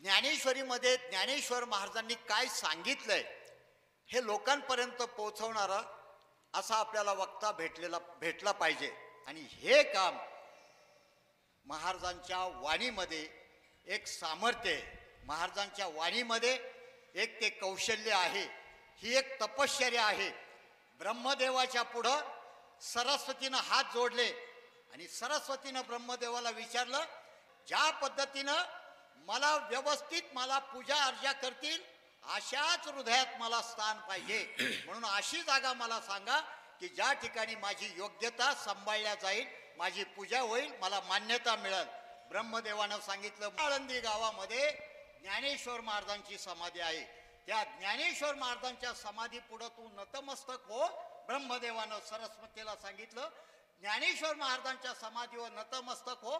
ज्ञानेश्वरीमध्ये ज्ञानेश्वर महाराजांनी काय सांगितलंय हे लोकांपर्यंत पोहोचवणारा असा आपल्याला वक्ता भेटला पाहिजे. आणि हे काम महाराजांच्या वाणीमध्ये एक सामर्थ्य आहे, महाराजांच्या वाणीमध्ये एक ते कौशल्य आहे, ही एक तपश्चर्या आहे. ब्रह्मदेवाच्या पुढं सरस्वतीनं हात जोडले आणि सरस्वतीनं ब्रह्मदेवाला विचारलं, ज्या पद्धतीनं मला व्यवस्थित मला पूजा अर्चा करतील अशाच हृदयात मला स्थान पाहिजे, म्हणून अशी जागा मला सांगा की ज्या ठिकाणी माझी योग्यता सांभाळल्या जाईल, माझी पूजा होईल, मला मान्यता मिळेल. ब्रह्मदेवानं सांगितलं, आळंदी गावामध्ये ज्ञानेश्वर महाराजांची समाधी आहे, त्या ज्ञानेश्वर महाराजांच्या समाधी पुढं तू नतमस्तक हो. ब्रह्मदेवानं सरस्वतीला सांगितलं, ज्ञानेश्वर महाराजांच्या समाधीवर नतमस्तक हो,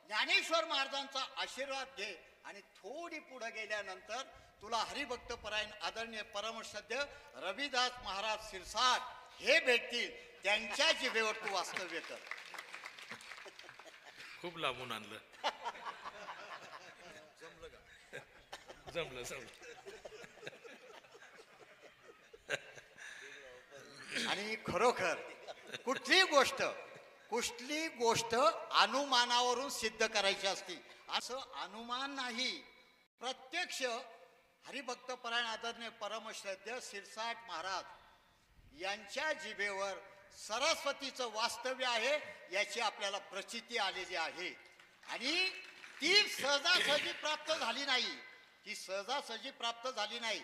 ज्ञानेश्वर महाराजांचा आशीर्वाद घे आणि थोडी पुढे गेल्यानंतर तुला हरिभक्त परायण आदरणीय परमश्रद्धेय रविदास महाराज शिरसाट हे भेटतील, त्यांच्या जिभेवर तू वास्तव्य कर. खूप लांबून आणलं. जमलं जमलं. आणि खरोखर कुठली गोष्ट अनुमानावरून सिद्ध करायची असती, असं अनुमान नाही, प्रत्यक्ष हरिभक्त परायण आदरणीय परमश्रद्धेय शिरसाट महाराज यांच्या जिभेवर सरस्वतीचं वास्तव्य आहे याची आपल्याला प्रचिती आलेली आहे. आणि ती सहजासहजी प्राप्त झाली नाही, ती सहजासहजी प्राप्त झाली नाही.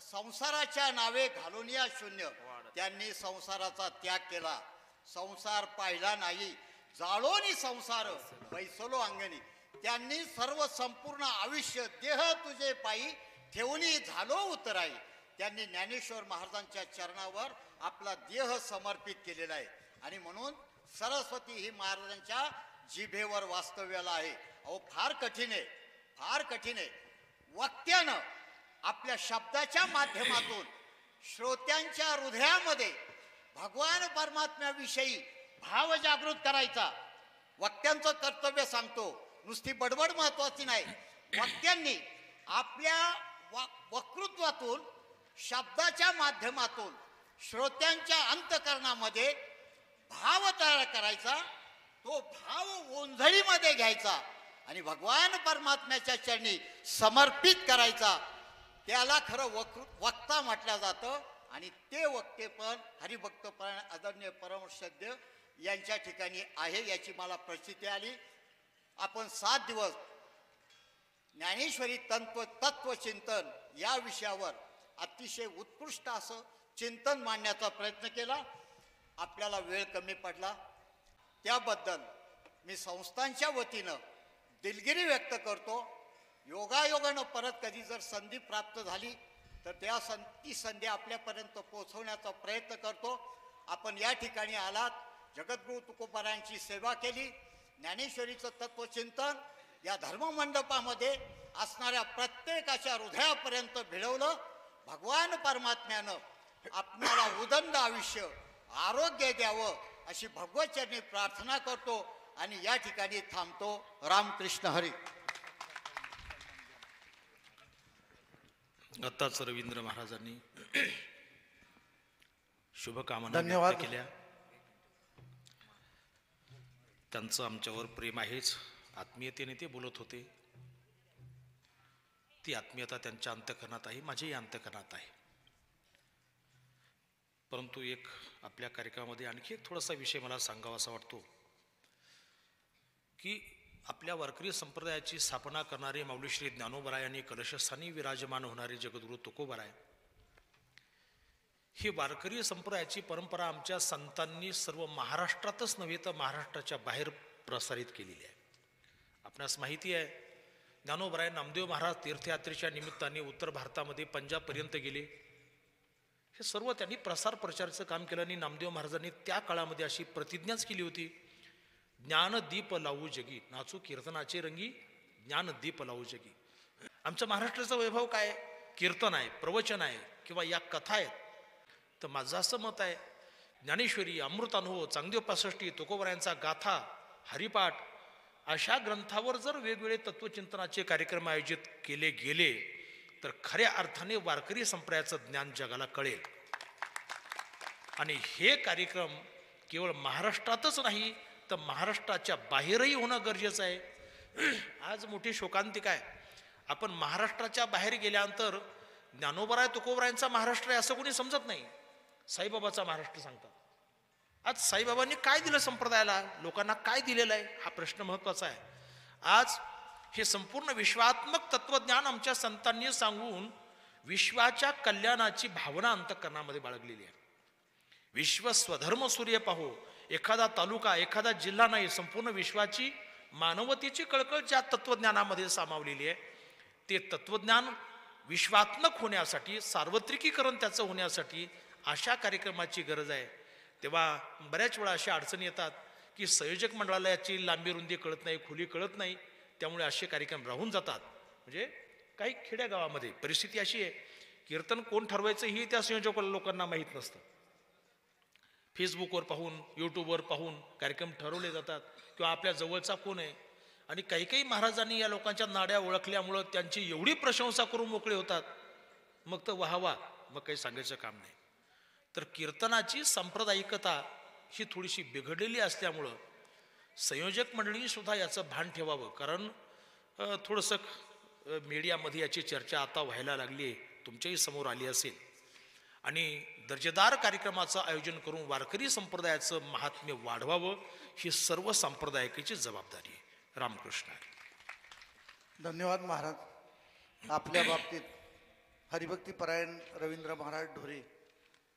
संसाराच्या नावे घालून या शून्य त्यांनी संसाराचा त्याग केला, संसार पाहिला नाही, जाळोनी संसार बैसलो अंगणी. त्यांनी सर्व संपूर्ण आयुष्य देह तुझे पायी ठेवणी झालो उतराई. त्यांनी ज्ञानेश्वर महाराजांच्या चरणावर आपला देह समर्पित केलेला आहे आणि म्हणून सरस्वती ही महाराजांच्या जिभेवर वास्तव्याला आहे. अहो फार कठीण आहे, फार कठीण आहे. वक्त्यानं आपल्या शब्दाच्या माध्यमातून श्रोत्यांच्या हृदयामध्ये भगवान परमात्म्याविषयी भाव जागृत करायचा वक्त्यांचं कर्तव्य सांगतो. नुसती बडबड महत्वाची नाही, वक्त्यांनी आपल्या वक्तृत्वातून शब्दाच्या माध्यमातून श्रोत्यांच्या अंतःकरणामध्ये भाव तयार करायचा, तो भाव ओंजळीमध्ये घ्यायचा आणि भगवान परमात्म्याच्या चरणी समर्पित करायचा. त्याला खरं वक्ता म्हटलं जातं. आणि ते वक्ते पण हरिभक्त परायण आदरणीय परमश्रद्धेय यांच्या ठिकाणी आहे याची मला प्रचिती आली. आपण 7 दिवस ज्ञानेश्वरी तत्वचिंतन या विषयावर अतिशय उत्कृष्ट असं चिंतन मांडण्याचा प्रयत्न केला. आपल्याला वेळ कमी पडला त्याबद्दल मी संस्थांच्या वतीनं दिलगिरी व्यक्त करतो. योगायोगानं परत कधी जर संधी प्राप्त झाली तर ती संधी आपल्यापर्यंत पोहोचवण्याचा प्रयत्न करतो. आपण या ठिकाणी आलात, जगद्गुरु तुकोबारायांची सेवा केली, ज्ञानेश्वरीचं तत्वचिंतन या धर्ममंडपामध्ये असणाऱ्या प्रत्येकाच्या हृदयापर्यंत भिडवलं. भगवान परमात्म्यानं आपणाला उदंड आयुष्य आरोग्य द्यावं अशी भगवतचरणी प्रार्थना करतो आणि या ठिकाणी थांबतो. रामकृष्ण हरी. आत्ताच रवींद्र महाराजांनी शुभकामना धन्यवाद व्यक्त केल्या. त्यांचं आमच्यावर प्रेम आहेच, आत्मीयतेने ते बोलत होते. ती आत्मीयता त्यांच्या अंतःकरणात आहे, माझ्याही अंतःकरणात आहे. परंतु एक आपल्या कार्यक्रमामध्ये आणखी एक थोडासा विषय मला सांगावासा वाटतो की आपल्या वारकरी संप्रदायाची स्थापना करणारे माऊली श्री ज्ञानोबराय आणि कलशस्थानी विराजमान होणारे जगद्गुरु तुकोबाराय, ही वारकरी संप्रदायाची परंपरा आमच्या संतांनी सर्व महाराष्ट्रातच नव्हे तर महाराष्ट्राच्या बाहेर प्रसारित केलेली आहे. आपणास माहिती आहे, ज्ञानोबराय नामदेव महाराज तीर्थयात्रेच्या निमित्ताने उत्तर भारतामध्ये पंजाबपर्यंत गेले. हे सर्व त्यांनी प्रसार प्रचाराचं काम केलं आणि नामदेव महाराजांनी त्या काळामध्ये अशी प्रतिज्ञाच केली होती, ज्ञानदीप लावू जगी, नाचू कीर्तनाचे रंगी, ज्ञानदीप लावू जगी. आमच्या महाराष्ट्राचा वैभव काय, कीर्तन आहे, प्रवचन आहे किंवा या कथा आहेत. तर माझं असं मत आहे, ज्ञानेश्वरी, अमृतानुभव, चांगदेव 65, तुकोबारायांचा गाथा, हरिपाठ अशा ग्रंथावर जर वेगवेगळे तत्वचिंतनाचे कार्यक्रम आयोजित केले गेले तर खऱ्या अर्थाने वारकरी संप्रदायाचं ज्ञान जगाला कळेल. आणि हे कार्यक्रम केवळ महाराष्ट्रातच नाही तर महाराष्ट्राच्या बाहेरही होणं गरजेचं आहे. आज मोठी शोकांतिका आहे. आपण महाराष्ट्राच्या बाहेर गेल्यानंतर ज्ञानोबराय तुकोबरायांचा महाराष्ट्र आहे असं कोणी समजत नाही. साईबाबाचा महाराष्ट्र सांगतात. आज साईबाबांनी काय दिलं संप्रदायाला, लोकांना काय दिलेलं आहे, हा प्रश्न महत्वाचा आहे. आज हे संपूर्ण विश्वात्मक तत्वज्ञान आमच्या संतांनी सांगून विश्वाच्या कल्याणाची भावना अंतःकरणामध्ये बाळगलेली आहे. विश्व स्वधर्म सूर्य पाहो, एखादा तालुका एखादा जिल्हा नाही, संपूर्ण विश्वाची मानवतेची कळकळ ज्या तत्वज्ञानामध्ये सामावलेली आहे ते तत्वज्ञान विश्वात्मक होण्यासाठी, सार्वत्रिकीकरण त्याचं होण्यासाठी अशा कार्यक्रमाची गरज आहे. तेव्हा बऱ्याच वेळा अशा अडचणी येतात की संयोजक मंडळाला याची लांबी रुंदी कळत नाही, खोली कळत नाही, त्यामुळे असे कार्यक्रम राहून जातात. म्हणजे काही खेड्यागावामध्ये परिस्थिती अशी आहे, कीर्तन कोण ठरवायचं ही त्या संयोजक लोकांना माहीत नसतं. फेसबुकवर पाहून, यूट्यूबवर पाहून कार्यक्रम ठरवले जातात किंवा आपल्या जवळचा कोण आहे. आणि काही काही महाराजांनी या लोकांच्या नाड्या ओळखल्यामुळं त्यांची एवढी प्रशंसा करून मोकळे होतात, मग तर वाहवा, मग काही सांगायचं काम नाही. तर कीर्तनाची सांप्रदायिकता ही थोडीशी बिघडलेली असल्यामुळं संयोजक मंडळी सुद्धा याचं भान ठेवावं. कारण थोडंसं मीडियामध्ये याची चर्चा आता व्हायला लागली आहे, तुमच्याही समोर आली असेल. आणि दर्जेदार कार्यक्रमाचं आयोजन करून वारकरी संप्रदायाचं महात्म्य वाढवावं ही सर्व सांप्रदायिकाची जबाबदारी आहे. रामकृष्ण. धन्यवाद महाराज. आपल्या बाबतीत हरिभक्तीपरायण रवींद्र महाराज ढोरे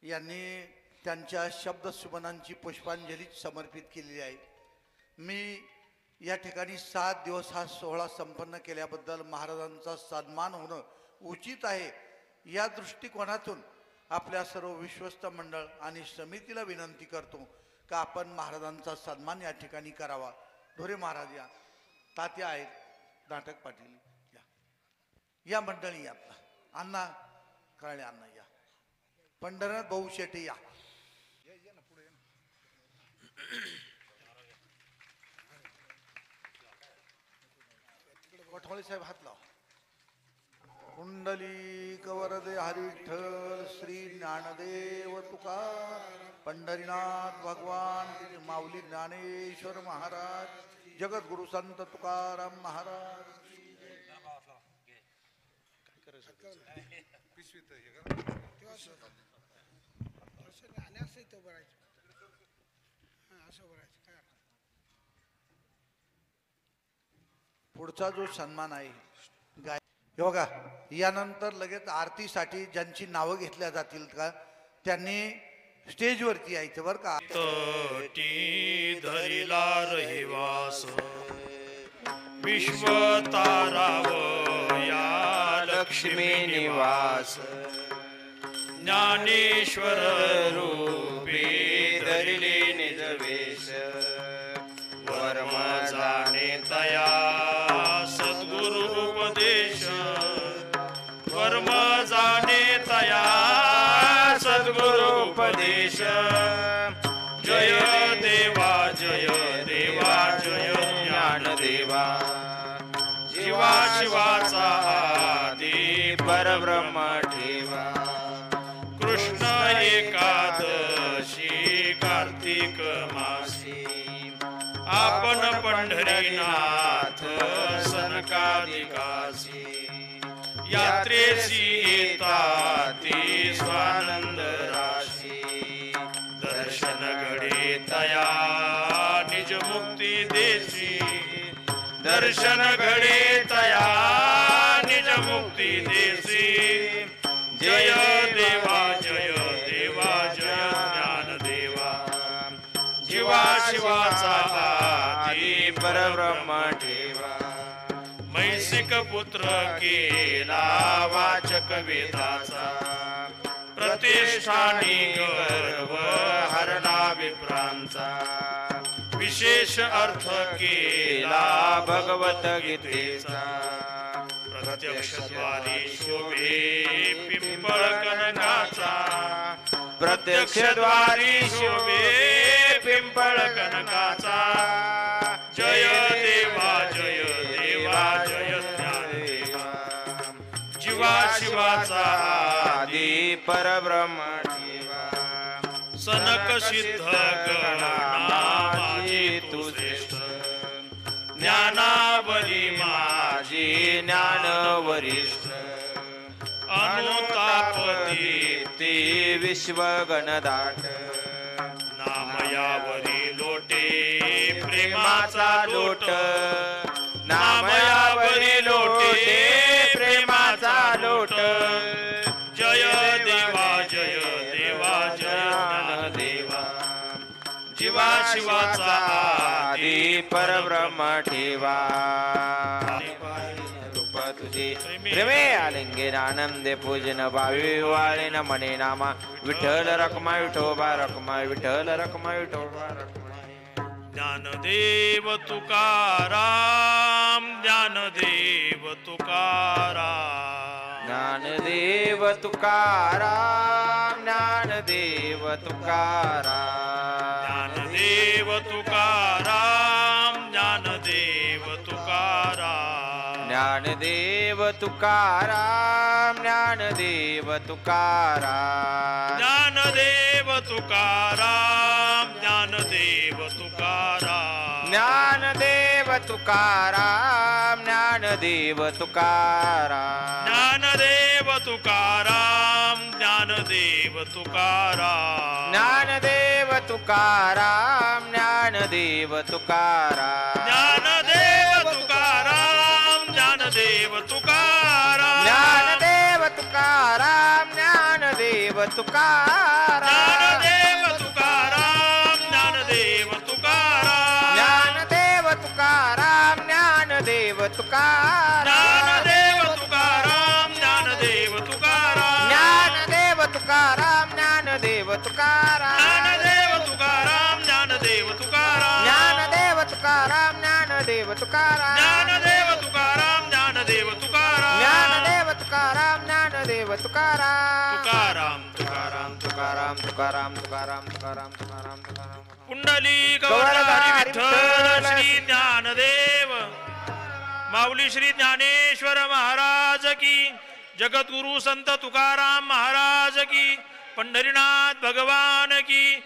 यांनी त्यांच्या शब्दसुमनांची पुष्पांजली समर्पित केलेली आहे. मी या ठिकाणी 7 दिवस हा सोहळा संपन्न केल्याबद्दल महाराजांचा सन्मान होणं उचित आहे या दृष्टिकोनातून आपल्या सर्व विश्वस्त मंडळ आणि समितीला विनंती करतो का आपण महाराजांचा सन्मान या ठिकाणी करावा. ढोरे महाराज या, तात्या आहेत, नाटक पाटील या, या मंडळी या, अण्णा काळे अण्णा या, पंढरनाथ भाऊ शेटे या. कोठवाळे साहेब हात लाव. कुंडली कवरदे हरिविठ्ठल श्री ज्ञानदेव तुकार पंढरीनाथ भगवान माऊली ज्ञानेश्वर महाराज जगद्गुरु संत तुकाराम महाराज. पुढचा जो सन्मान आहे गाय हे बघा, यानंतर लगेच आरतीसाठी ज्यांची नावं घेतल्या जातील का त्यांनी स्टेजवरती यायचं बरं का. धरिला रहिवास विश्व ताराव या लक्ष्मी निवास ज्ञानेश्वर रूपी धरिले निज वेश वर्म जाणे तया सद्गुरु उपदेश वर्म जाणे तया सद्गुरु उपदेश. जय देवा जय देवा जय ज्ञानदेवा जीवा शिवाचा आदी परब्रह्म ठेवा. कृष्ण एकादशी कार्तिक मासी आपण पंढरीनाथ सनकादिकासी यात्रेसी येताती स्वानंद राशी. दर्शन घडे तया निज मुक्ती देशी दर्शन घडे तया निज मुक्ती देशी. जय देवा जय देवा जय ज्ञानदेवा जीवा शिवाचा आदी परब्रह्म ठेवा. मैसिक पुत्र केला वाचक वेदाचा प्रतिष्ठानी गर्व हरला विप्रांचा. विशेष अर्थ केला भगवत गीतेचा. प्रत्यक्ष द्वारी शोभे पिंपळ कनकाचा प्रत्यक्ष द्वारी शोभे पिंपळ कनकाचा. जय देवा परब्रह्म ठेवा. सनक सिद्ध गणाची तू श्रेष्ठ, ज्ञानावरी माझी ज्ञान वरिष्ठ. अनुतापती ते विश्वगणदाट. नामयावरी लोटे प्रेमाचा लोट. नामयावरी लोटे प्रेमाचा लोट. जय देवा जय देवा जय ज्ञानदेवा. जीवा शिवाचा आदी परब्रह्म ठेवा. रूप तुझे प्रेमे आलिंगेन आनंदे पूजन भावी वाळेन मने नामा. विठ्ठल रखमा विठोबा रखमा विठ्ठल रखमा विठोबा रखमा. ज्ञानदेव तुकाराम ज्ञानदेव तुकाराम. ज्ञानदेव तुकाराम ज्ञानदेव तुकाराम. ज्ञानदेव तुकाराम ज्ञानदेव तुकाराम. ज्ञानदेव तुकाराम ज्ञानदेव तुकाराम. ज्ञानदेव तुकाराम ज्ञानदेव तुकाराम. ज्ञानदेव तुकाराम ज्ञानदेव तुकाराम. ज्ञानदेव तुकाराम ज्ञानदेव तुकाराम. ज्ञानदेव तुकाराम ज्ञानदेव तुकाराम. ज्ञानदेव तुकाराम ज्ञानदेव तुकाराम. ज्ञानदेव तुकाराम ज्ञानदेव तुकाराम. ज्ञानदेव तुकाराम ज्ञानदेव तुकाराम. ज्ञानदेव तुकाराम ज्ञानदेव तुकाराम. ज्ञानदेव तुकाराम ज्ञानदेव तुकाराम. ज्ञानदेव तुकाराम ज्ञानदेव तुकाराम. ज्ञानदेव तुकाराम ज्ञानदेव तुकाराम. ज्ञानदेव तुकाराम ज्ञानदेव तुकाराम. ज्ञानदेव तुकाराम ज्ञानदेव तुकाराम. ज्ञानदेव तुकाराम ज्ञानदेव तुकाराम. तुकाराम तुकाराम तुकाराम तुकाराम तुकाराम तुकाराम तुकाराम तुकाराम. पुंडलिक गौरगा वरदारी हरी विठ्ठल विठ्ठल. श्री ज्ञानदेव माऊली श्री ज्ञानेश्वर महाराज की. जगद्गुरु संत तुकाराम महाराज की. पंढरीनाथ भगवान की.